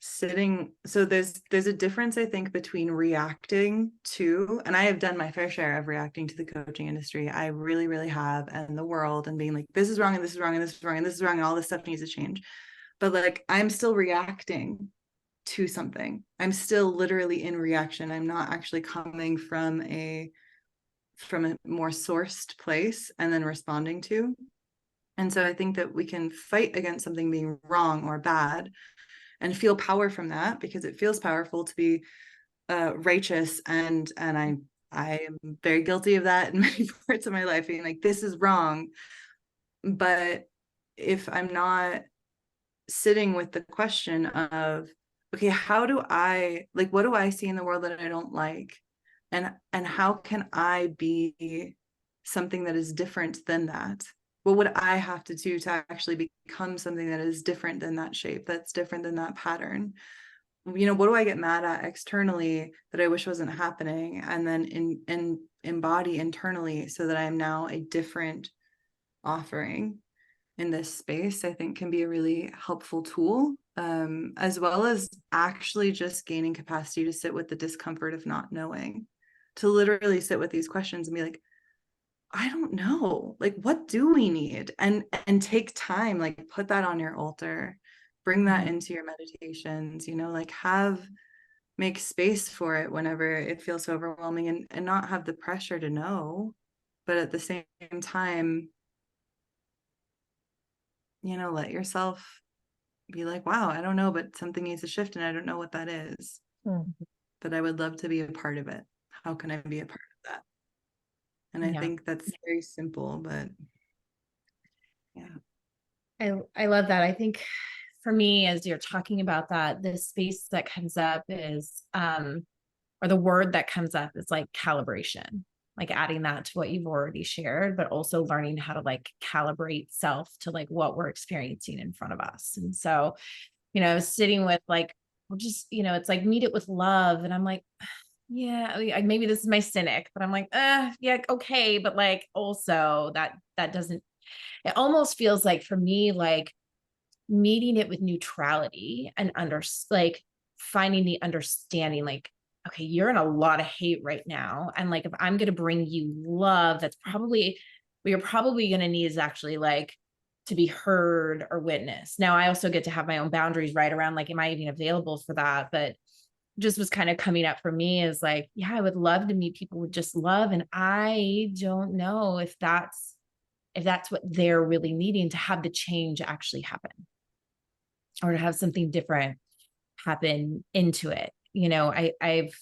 sitting, so there's a difference, I think, between reacting to, and I have done my fair share of reacting to the coaching industry. I really, really have, and the world, and being like, this is wrong, and this is wrong, and this is wrong, and this is wrong, and all this stuff needs to change. But like, I'm still reacting to something. I'm still literally in reaction. I'm not actually coming from a more sourced place and then responding to. And so I think that we can fight against something being wrong or bad and feel power from that, because it feels powerful to be righteous. And I am very guilty of that in many parts of my life, being like, this is wrong. But if I'm not sitting with the question of, okay, how do I, like, what do I see in the world that I don't like? And how can I be something that is different than that? What would I have to do to actually become something that is different than that shape, that's different than that pattern? You know, what do I get mad at externally that I wish wasn't happening, and then embody internally so that I'm now a different offering in this space? I think can be a really helpful tool, as well as actually just gaining capacity to sit with the discomfort of not knowing, to literally sit with these questions and be like, I don't know, like, what do we need? And take time, like, put that on your altar, bring that into your meditations, you know, like, make space for it whenever it feels so overwhelming, and not have the pressure to know, but at the same time, you know, let yourself be like, wow, I don't know, but something needs to shift and I don't know what that is. But I would love to be a part of it. How can I be a part of that? And I think that's very simple, but yeah. I love that. I think for me, as you're talking about that, the space that comes up is, or the word that comes up is like calibration, like adding that to what you've already shared, but also learning how to like calibrate self to like what we're experiencing in front of us. And so, sitting with like, well, just, it's like meet it with love. And I'm like, yeah, maybe this is my cynic, but I'm like, yeah, okay. But like, also that doesn't, it almost feels like for me, like meeting it with neutrality and like finding the understanding, like, okay, you're in a lot of hate right now. And like, if I'm going to bring you love, that's probably what you're probably going to need is actually like to be heard or witnessed. Now, I also get to have my own boundaries right around like, am I even available for that? But just was kind of coming up for me is like, yeah, I would love to meet people with just love. And I don't know if that's what they're really needing to have the change actually happen or to have something different happen into it. I've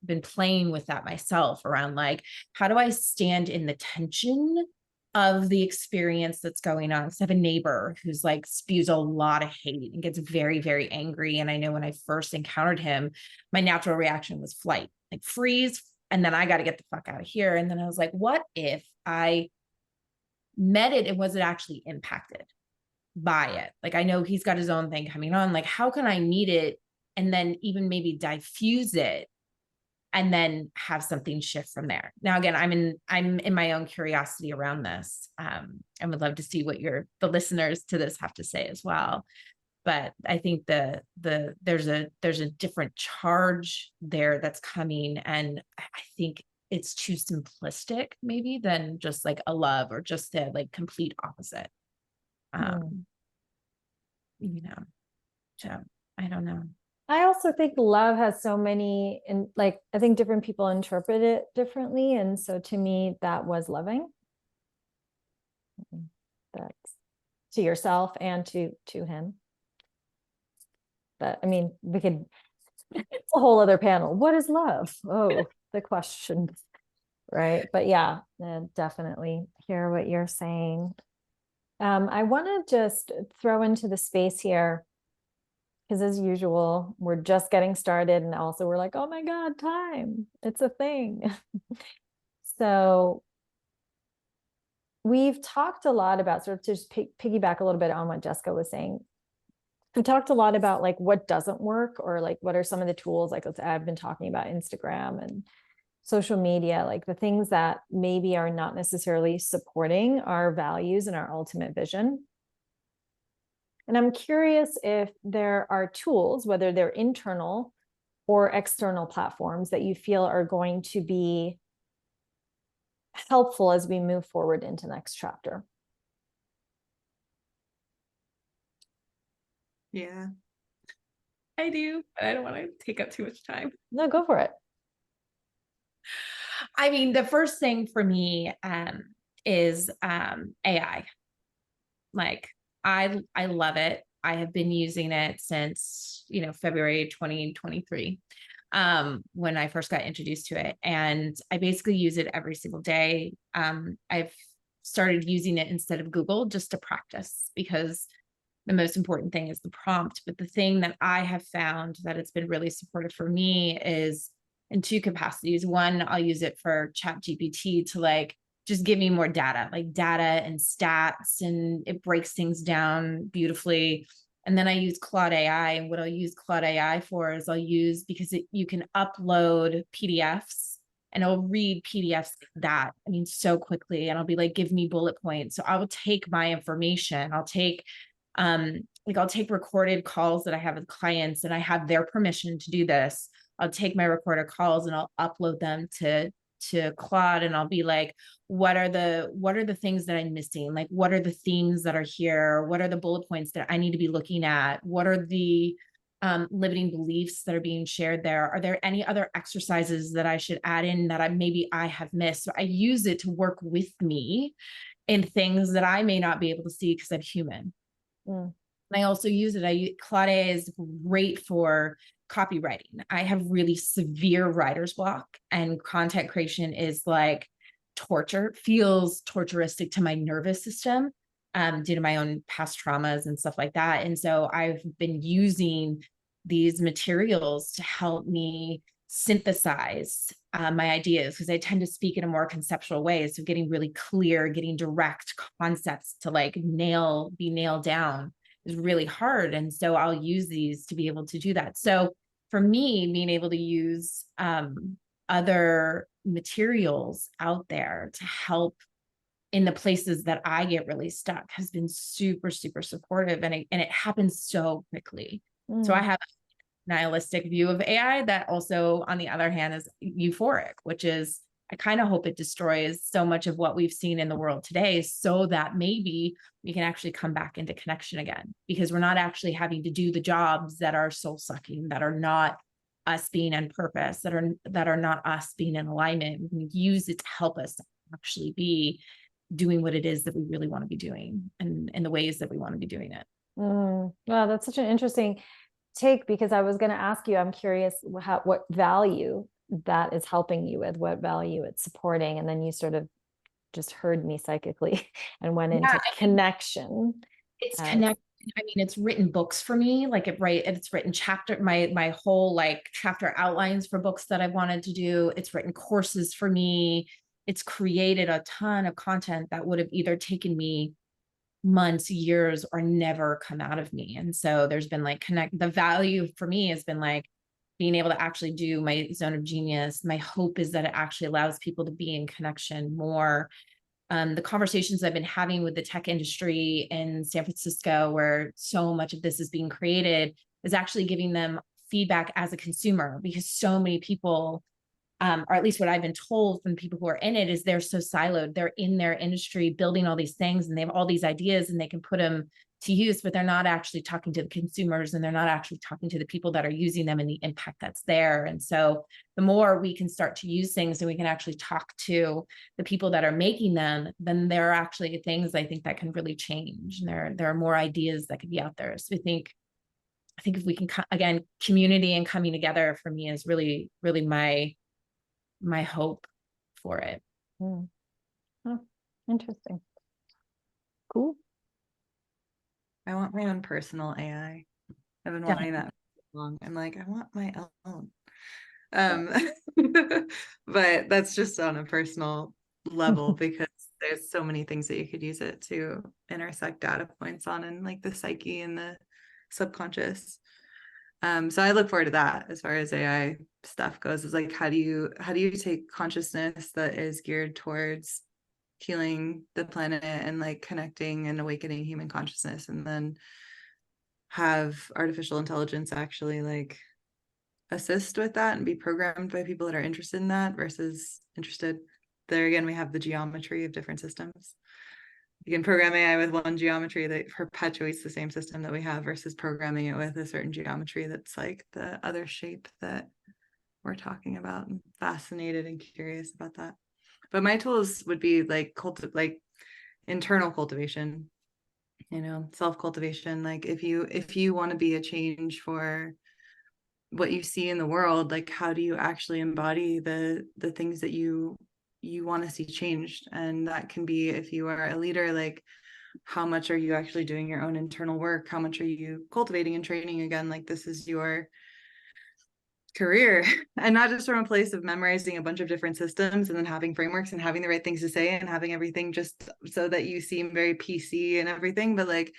been playing with that myself around like, how do I stand in the tension of the experience that's going on? So I have a neighbor who's like spews a lot of hate and gets very, very angry. And I know when I first encountered him, my natural reaction was flight, like freeze. And then I got to get the fuck out of here. And then I was like, what if I met it and wasn't actually impacted by it? Like, I know he's got his own thing coming on. Like, how can I meet it and then even maybe diffuse it and then have something shift from there? Now, again, I'm in my own curiosity around this. And would love to see what the listeners to this have to say as well. But I think there's a different charge there that's coming. And I think it's too simplistic maybe than just like a love or just the like complete opposite. So I don't know. I also think love has so many, and like, I think different people interpret it differently. And so to me, that was loving. That's to yourself and to him. But I mean, it's a whole other panel. What is love? Oh, the questions, right? But yeah, definitely hear what you're saying. I want to just throw into the space here, because as usual, we're just getting started. And also we're like, oh my God, time. It's a thing. So we've talked a lot about, sort of to just piggyback a little bit on what Jessica was saying. We talked a lot about like what doesn't work, or like what are some of the tools, like I've been talking about Instagram and social media, like the things that maybe are not necessarily supporting our values and our ultimate vision. And I'm curious if there are tools, whether they're internal or external platforms, that you feel are going to be helpful as we move forward into next chapter. Yeah. I do, but I don't want to take up too much time. No, go for it. I mean, the first thing for me is AI. Like, I love it. I have been using it since, February 2023, when I first got introduced to it. And I basically use it every single day. I've started using it instead of Google just to practice, because the most important thing is the prompt. But the thing that I have found that it's been really supportive for me is in two capacities. One, I'll use it for Chat GPT to like just give me more data, like data and stats, and it breaks things down beautifully. And then I use Claude AI. And what I'll use Claude AI for is because you can upload PDFs and it'll read PDFs that, so quickly. And I'll be like, give me bullet points. So I will take my information. I'll take recorded calls that I have with clients, and I have their permission to do this. I'll take my recorded calls and I'll upload them to Claude, and I'll be like, what are the things that I'm missing? Like, what are the themes that are here? What are the bullet points that I need to be looking at? What are the limiting beliefs that are being shared there? Are there any other exercises that I should add in that I have missed? So I use it to work with me in things that I may not be able to see because I'm human. And I also use it. Claude is great for copywriting. I have really severe writer's block, and content creation is like torture, feels torturistic to my nervous system, due to my own past traumas and stuff like that. And so I've been using these materials to help me synthesize my ideas, because I tend to speak in a more conceptual way. So getting really clear, getting direct concepts to like be nailed down is really hard. And so I'll use these to be able to do that. So for me, being able to use other materials out there to help in the places that I get really stuck has been super, super supportive. And it happens so quickly. So I have a nihilistic view of AI that also, on the other hand, is euphoric, which is, I kind of hope it destroys so much of what we've seen in the world today, so that maybe we can actually come back into connection again, because we're not actually having to do the jobs that are soul sucking, that are not us being on purpose, that are not us being in alignment. We can use it to help us actually be doing what it is that we really want to be doing, and in the ways that we want to be doing it. Wow, that's such an interesting take, because I was going to ask you, I'm curious what value that is helping you with, what value it's supporting. And then you sort of just heard me psychically and went into connection. It's connected. I mean, it's written books for me. Like it's written my whole like chapter outlines for books that I've wanted to do. It's written courses for me. It's created a ton of content that would have either taken me months, years, or never come out of me. And so there's been like the value for me has been like being able to actually do my zone of genius. My hope is that it actually allows people to be in connection more. The conversations I've been having with the tech industry in San Francisco, where so much of this is being created, is actually giving them feedback as a consumer, because so many people, or at least what I've been told from people who are in it, is they're so siloed. They're in their industry building all these things, and they have all these ideas and they can put them to use, but they're not actually talking to the consumers, and they're not actually talking to the people that are using them and the impact that's there. And so the more we can start to use things and we can actually talk to the people that are making them, then there are actually things I think that can really change. And there are more ideas that could be out there. So I think if we can, again, community and coming together for me is really, really my hope for it. Oh, interesting. Cool. I want my own personal AI. I've been wanting that for long. I'm like, I want my own. But that's just on a personal level, because there's so many things that you could use it to intersect data points on, and like the psyche and the subconscious. So I look forward to that as far as AI stuff goes. Is like, how do you take consciousness that is geared towards healing the planet and like connecting and awakening human consciousness, and then have artificial intelligence actually like assist with that and be programmed by people that are interested in that versus interested. There again, we have the geometry of different systems. You can program AI with one geometry that perpetuates the same system that we have, versus programming it with a certain geometry that's like the other shape that we're talking about. I'm fascinated and curious about that. But my tools would be like internal cultivation, self-cultivation. Like if you want to be a change for what you see in the world, like how do you actually embody the things that you want to see changed? And that can be, if you are a leader, like how much are you actually doing your own internal work? How much are you cultivating and training? Again, like this is your career, and not just from a place of memorizing a bunch of different systems and then having frameworks and having the right things to say and having everything just so that you seem very PC and everything, but like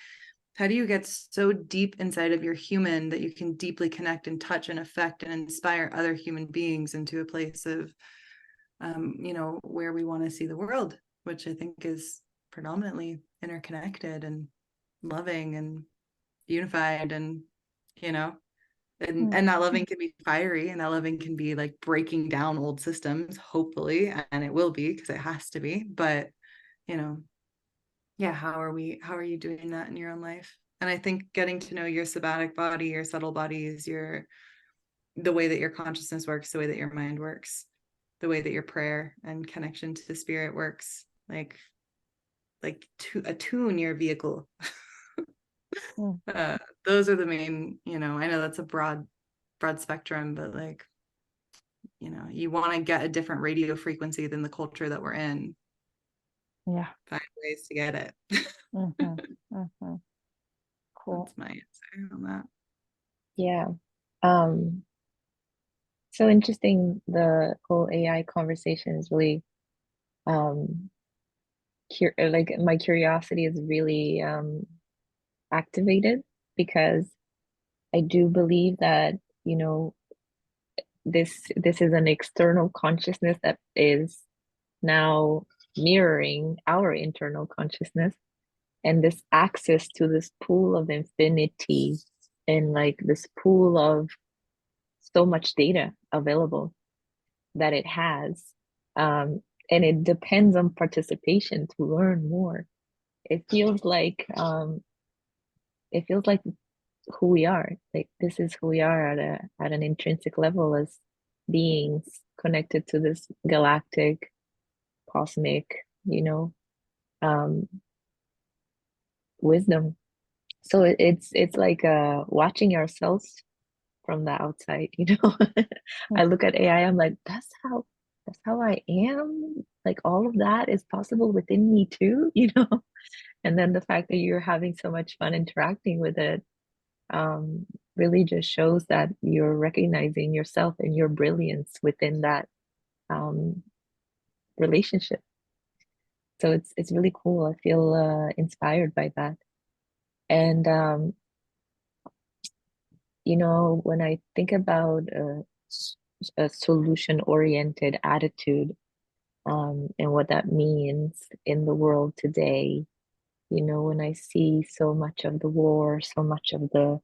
how do you get so deep inside of your human that you can deeply connect and touch and affect and inspire other human beings into a place of where we want to see the world, which I think is predominantly interconnected and loving and unified, and and that loving can be fiery, and that loving can be like breaking down old systems, hopefully, and it will be, because it has to be. But how are you doing that in your own life? And I think getting to know your somatic body, your subtle bodies, the way that your consciousness works, the way that your mind works, the way that your prayer and connection to the spirit works, like to attune your vehicle. Those are the main, I know that's a broad spectrum, but like, you want to get a different radio frequency than the culture that we're in. Yeah. Find ways to get it. Cool. That's my answer on that. Yeah. So interesting. The whole AI conversation is really um like my curiosity is really activated because I do believe that, you know, this is an external consciousness that is now mirroring our internal consciousness, and this access to this pool of infinity and like this pool of so much data available that it has, and it depends on participation to learn more. It feels like it feels like who we are. Like this is who we are at an intrinsic level as beings connected to this galactic, cosmic, you know, um, wisdom. So it's like watching ourselves from the outside, you know. I look at AI, I'm like, that's how I am. Like all of that is possible within me too, you know. And then the fact that you're having so much fun interacting with it, um, really just shows that you're recognizing yourself and your brilliance within that um, relationship. So it's really cool. I feel inspired by that. And you know, when I think about a solution-oriented attitude, and what that means in the world today, you know, when I see so much of the war, so much of the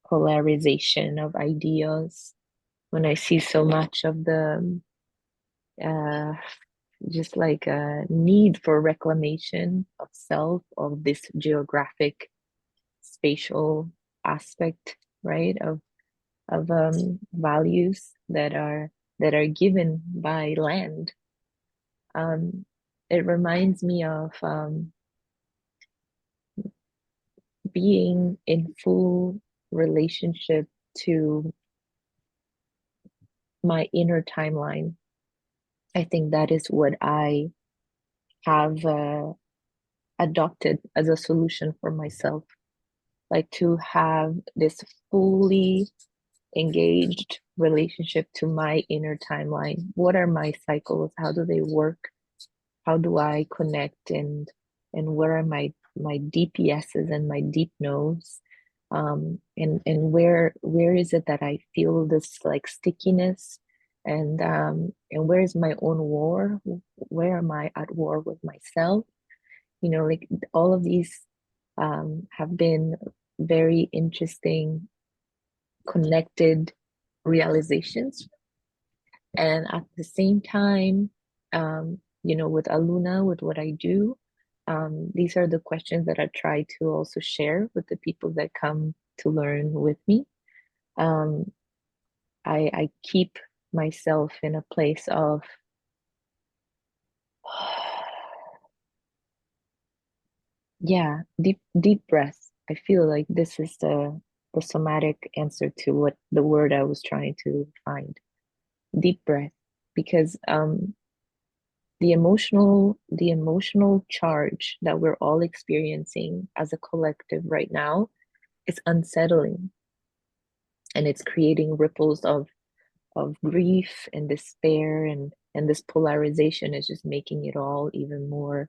polarization of ideas, when I see so much of the uh, just like a need for reclamation of self, of this geographic, spatial aspect, right? Of values that are given by land. It reminds me of being in full relationship to my inner timeline. I think that is what I have adopted as a solution for myself, like to have this fully engaged relationship to my inner timeline. What are my cycles? How do they work? How do I connect, and where are my DPSs and my deep knows? And where is it that I feel this like stickiness, and where is my own war? Where am I at war with myself? You know, like all of these have been very interesting connected realizations. And at the same time, you know, with Aluna, with what I do, these are the questions that I try to also share with the people that come to learn with me. Um, I keep myself in a place of yeah, deep breath. I feel like this is the somatic answer to what the word I was trying to find. Deep breath, because the emotional charge that we're all experiencing as a collective right now is unsettling, and it's creating ripples of grief and despair, and this polarization is just making it all even more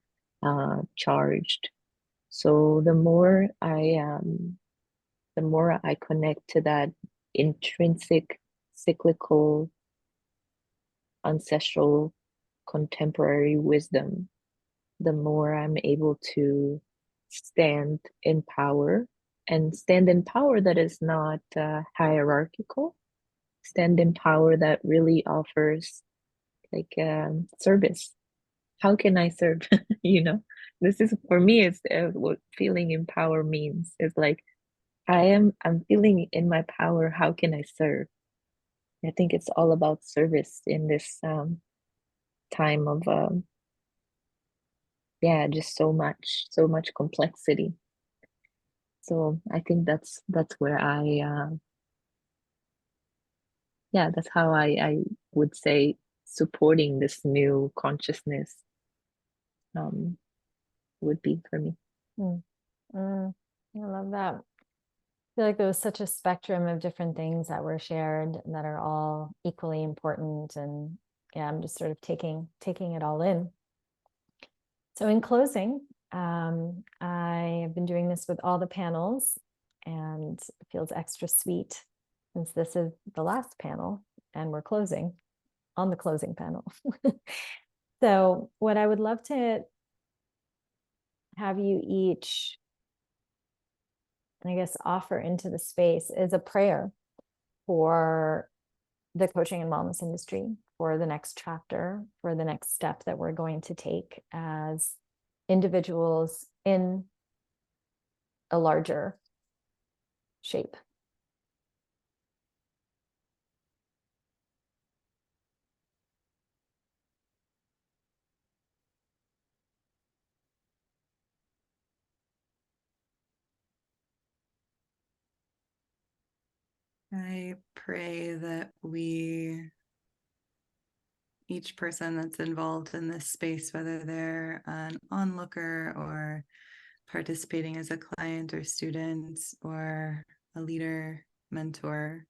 charged. So the more I connect to that intrinsic, cyclical, ancestral, contemporary wisdom, the more I'm able to stand in power, and stand in power that is not hierarchical, stand in power that really offers like service. How can I serve? You know, this is for me, it's what feeling in power means. It's like I'm feeling in my power. How can I serve? I think it's all about service in this time of yeah, just so much complexity. So I think that's where I yeah, that's how I would say supporting this new consciousness um would be for me. Mm, I love that. feel like there was such a spectrum of different things that were shared that are all equally important. And yeah, I'm just sort of taking it all in. So in closing, I have been doing this with all the panels, and it feels extra sweet since this is the last panel and we're closing on the closing panel. So what I would love to have you each, I guess, offer into the space is a prayer for the coaching and wellness industry, for the next chapter, for the next step that we're going to take as individuals in a larger shape. I pray that each person that's involved in this space, whether they're an onlooker or participating as a client or student or a leader, mentor,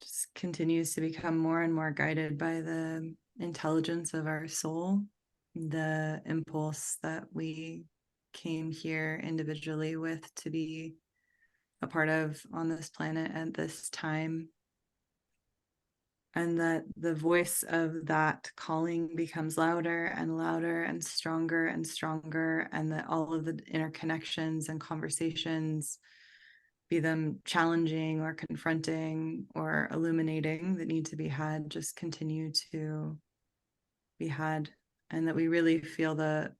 just continues to become more and more guided by the intelligence of our soul, the impulse that we came here individually with to be a part of on this planet at this time. And that the voice of that calling becomes louder and louder and stronger, and that all of the interconnections and conversations, be them challenging or confronting or illuminating, that need to be had, just continue to be had, and that we really feel the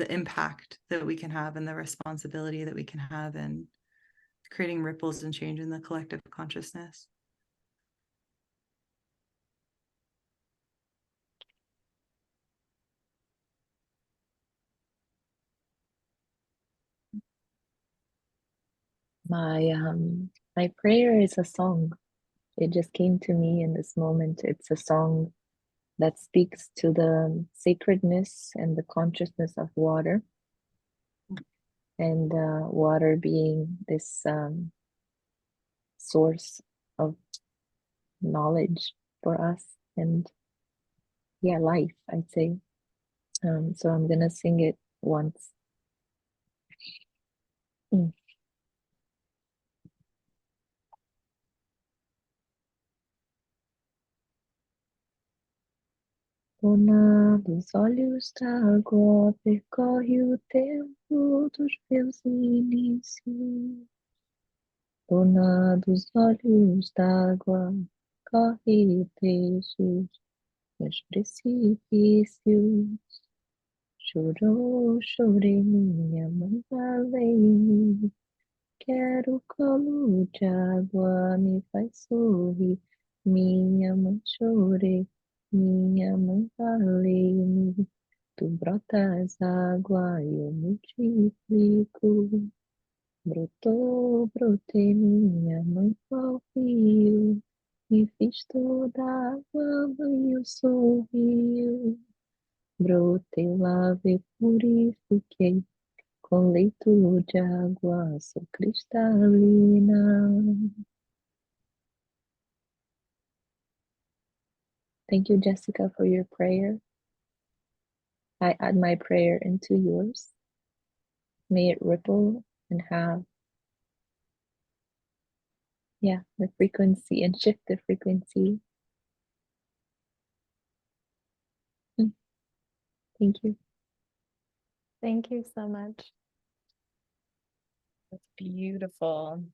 impact that we can have and the responsibility that we can have in creating ripples and change in the collective consciousness. My prayer is a song. It just came to me in this moment. It's a song that speaks to the sacredness and the consciousness of water, and water being this source of knowledge for us, and yeah, life, I'd say. So I'm gonna sing it once. Mm. Dona dos olhos d'água, percorre o tempo dos meus inícios. Dona dos olhos d'água, corre trechos meus precipícios. Chorou, chorei, minha mãe, valei-me. Quero colo de água, me faz sorrir. Minha mãe, chorei, minha mãe, valei-me. Tu brotas água e eu multiplico. Brotou, brotei, minha mãe, qual rio. E fiz toda a água, banho, sorriu. Brotei, lavei, purifiquei. Com leito de água, sou cristalina. Thank you, Jessica, for your prayer. I add my prayer into yours. May it ripple and have, the frequency, and shift the frequency. Thank you. Thank you so much. That's beautiful.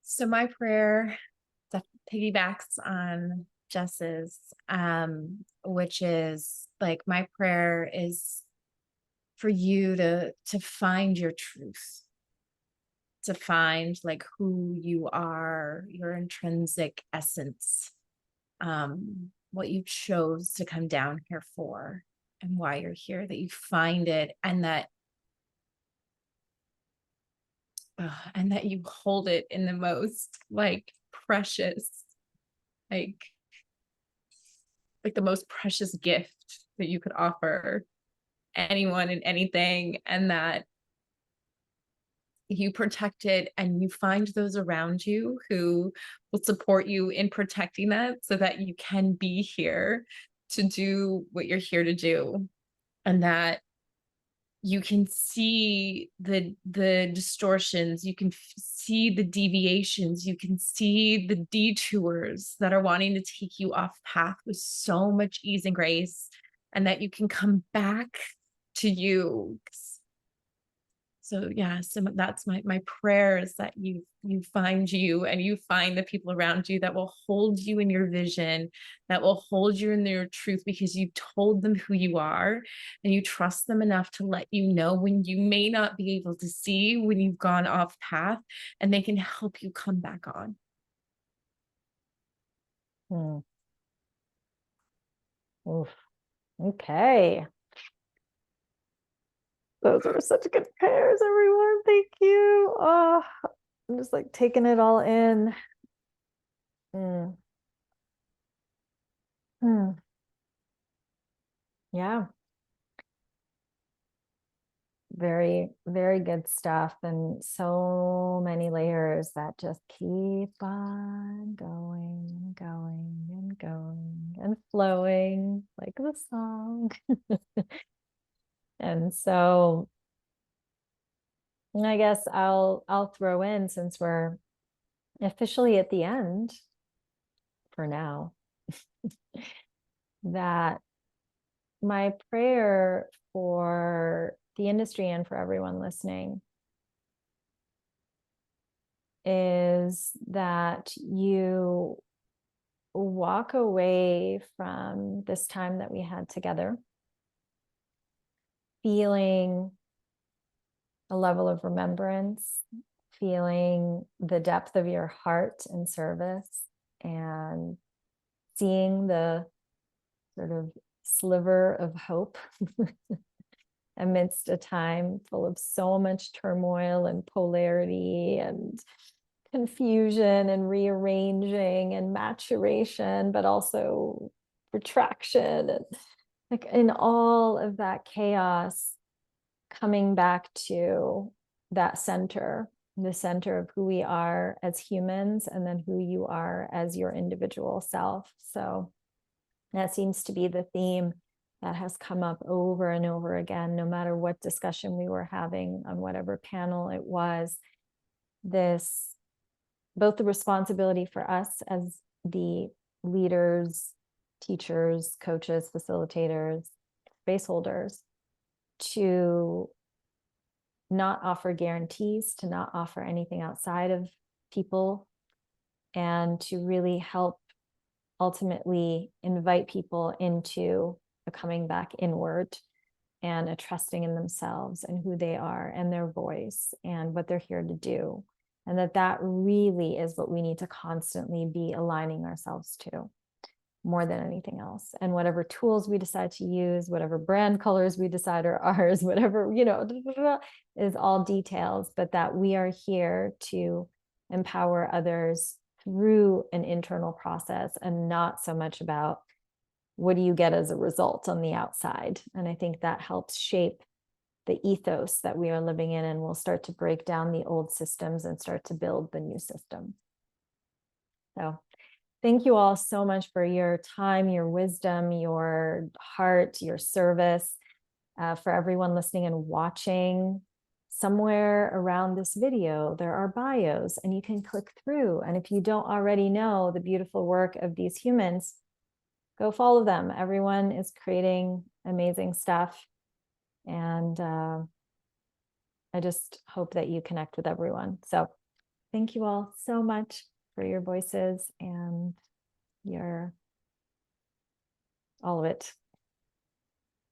So my prayer that piggybacks on Jess's, which is like, my prayer is for you to find your truth, to find like who you are, your intrinsic essence, what you chose to come down here for and why you're here, that you find it, and that you hold it in the most like precious, like the most precious gift that you could offer anyone and anything, and that you protect it, and you find those around you who will support you in protecting that so that you can be here to do what you're here to do. And that you can see the distortions, you can see the deviations, you can see the detours that are wanting to take you off path with so much ease and grace, and that you can come back to you. So yeah, so that's my prayer, is that you find you, and you find the people around you that will hold you in your vision, that will hold you in their truth, because you told them who you are, and you trust them enough to let you know when you may not be able to see, when you've gone off path, and they can help you come back on. Oof. Okay. Those are such good prayers, everyone. Thank you. Oh, I'm just like taking it all in. Yeah. Very, very good stuff, and so many layers that just keep on going and going and going and flowing like the song. And so I guess I'll throw in, since we're officially at the end for now, that my prayer for the industry and for everyone listening is that you walk away from this time that we had together feeling a level of remembrance, feeling the depth of your heart and service, and seeing the sort of sliver of hope amidst a time full of so much turmoil and polarity and confusion and rearranging and maturation, but also retraction, and like in all of that chaos, coming back to that center, the center of who we are as humans, and then who you are as your individual self. So that seems to be the theme that has come up over and over again, no matter what discussion we were having on whatever panel it was. This, both the responsibility for us as the leaders, teachers, coaches, facilitators, space holders, to not offer guarantees, to not offer anything outside of people, and to really help ultimately invite people into a coming back inward and a trusting in themselves and who they are and their voice and what they're here to do. And that really is what we need to constantly be aligning ourselves to, more than anything else. And whatever tools we decide to use, whatever brand colors we decide are ours, whatever, is all details, but that we are here to empower others through an internal process, and not so much about what do you get as a result on the outside. And I think that helps shape the ethos that we are living in, and we'll start to break down the old systems and start to build the new system. So thank you all so much for your time, your wisdom, your heart, your service. For everyone listening and watching, somewhere around this video, there are bios, and you can click through. And if you don't already know the beautiful work of these humans, go follow them. Everyone is creating amazing stuff. And I just hope that you connect with everyone. So thank you all so much for your voices and your all of it.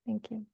Thank you.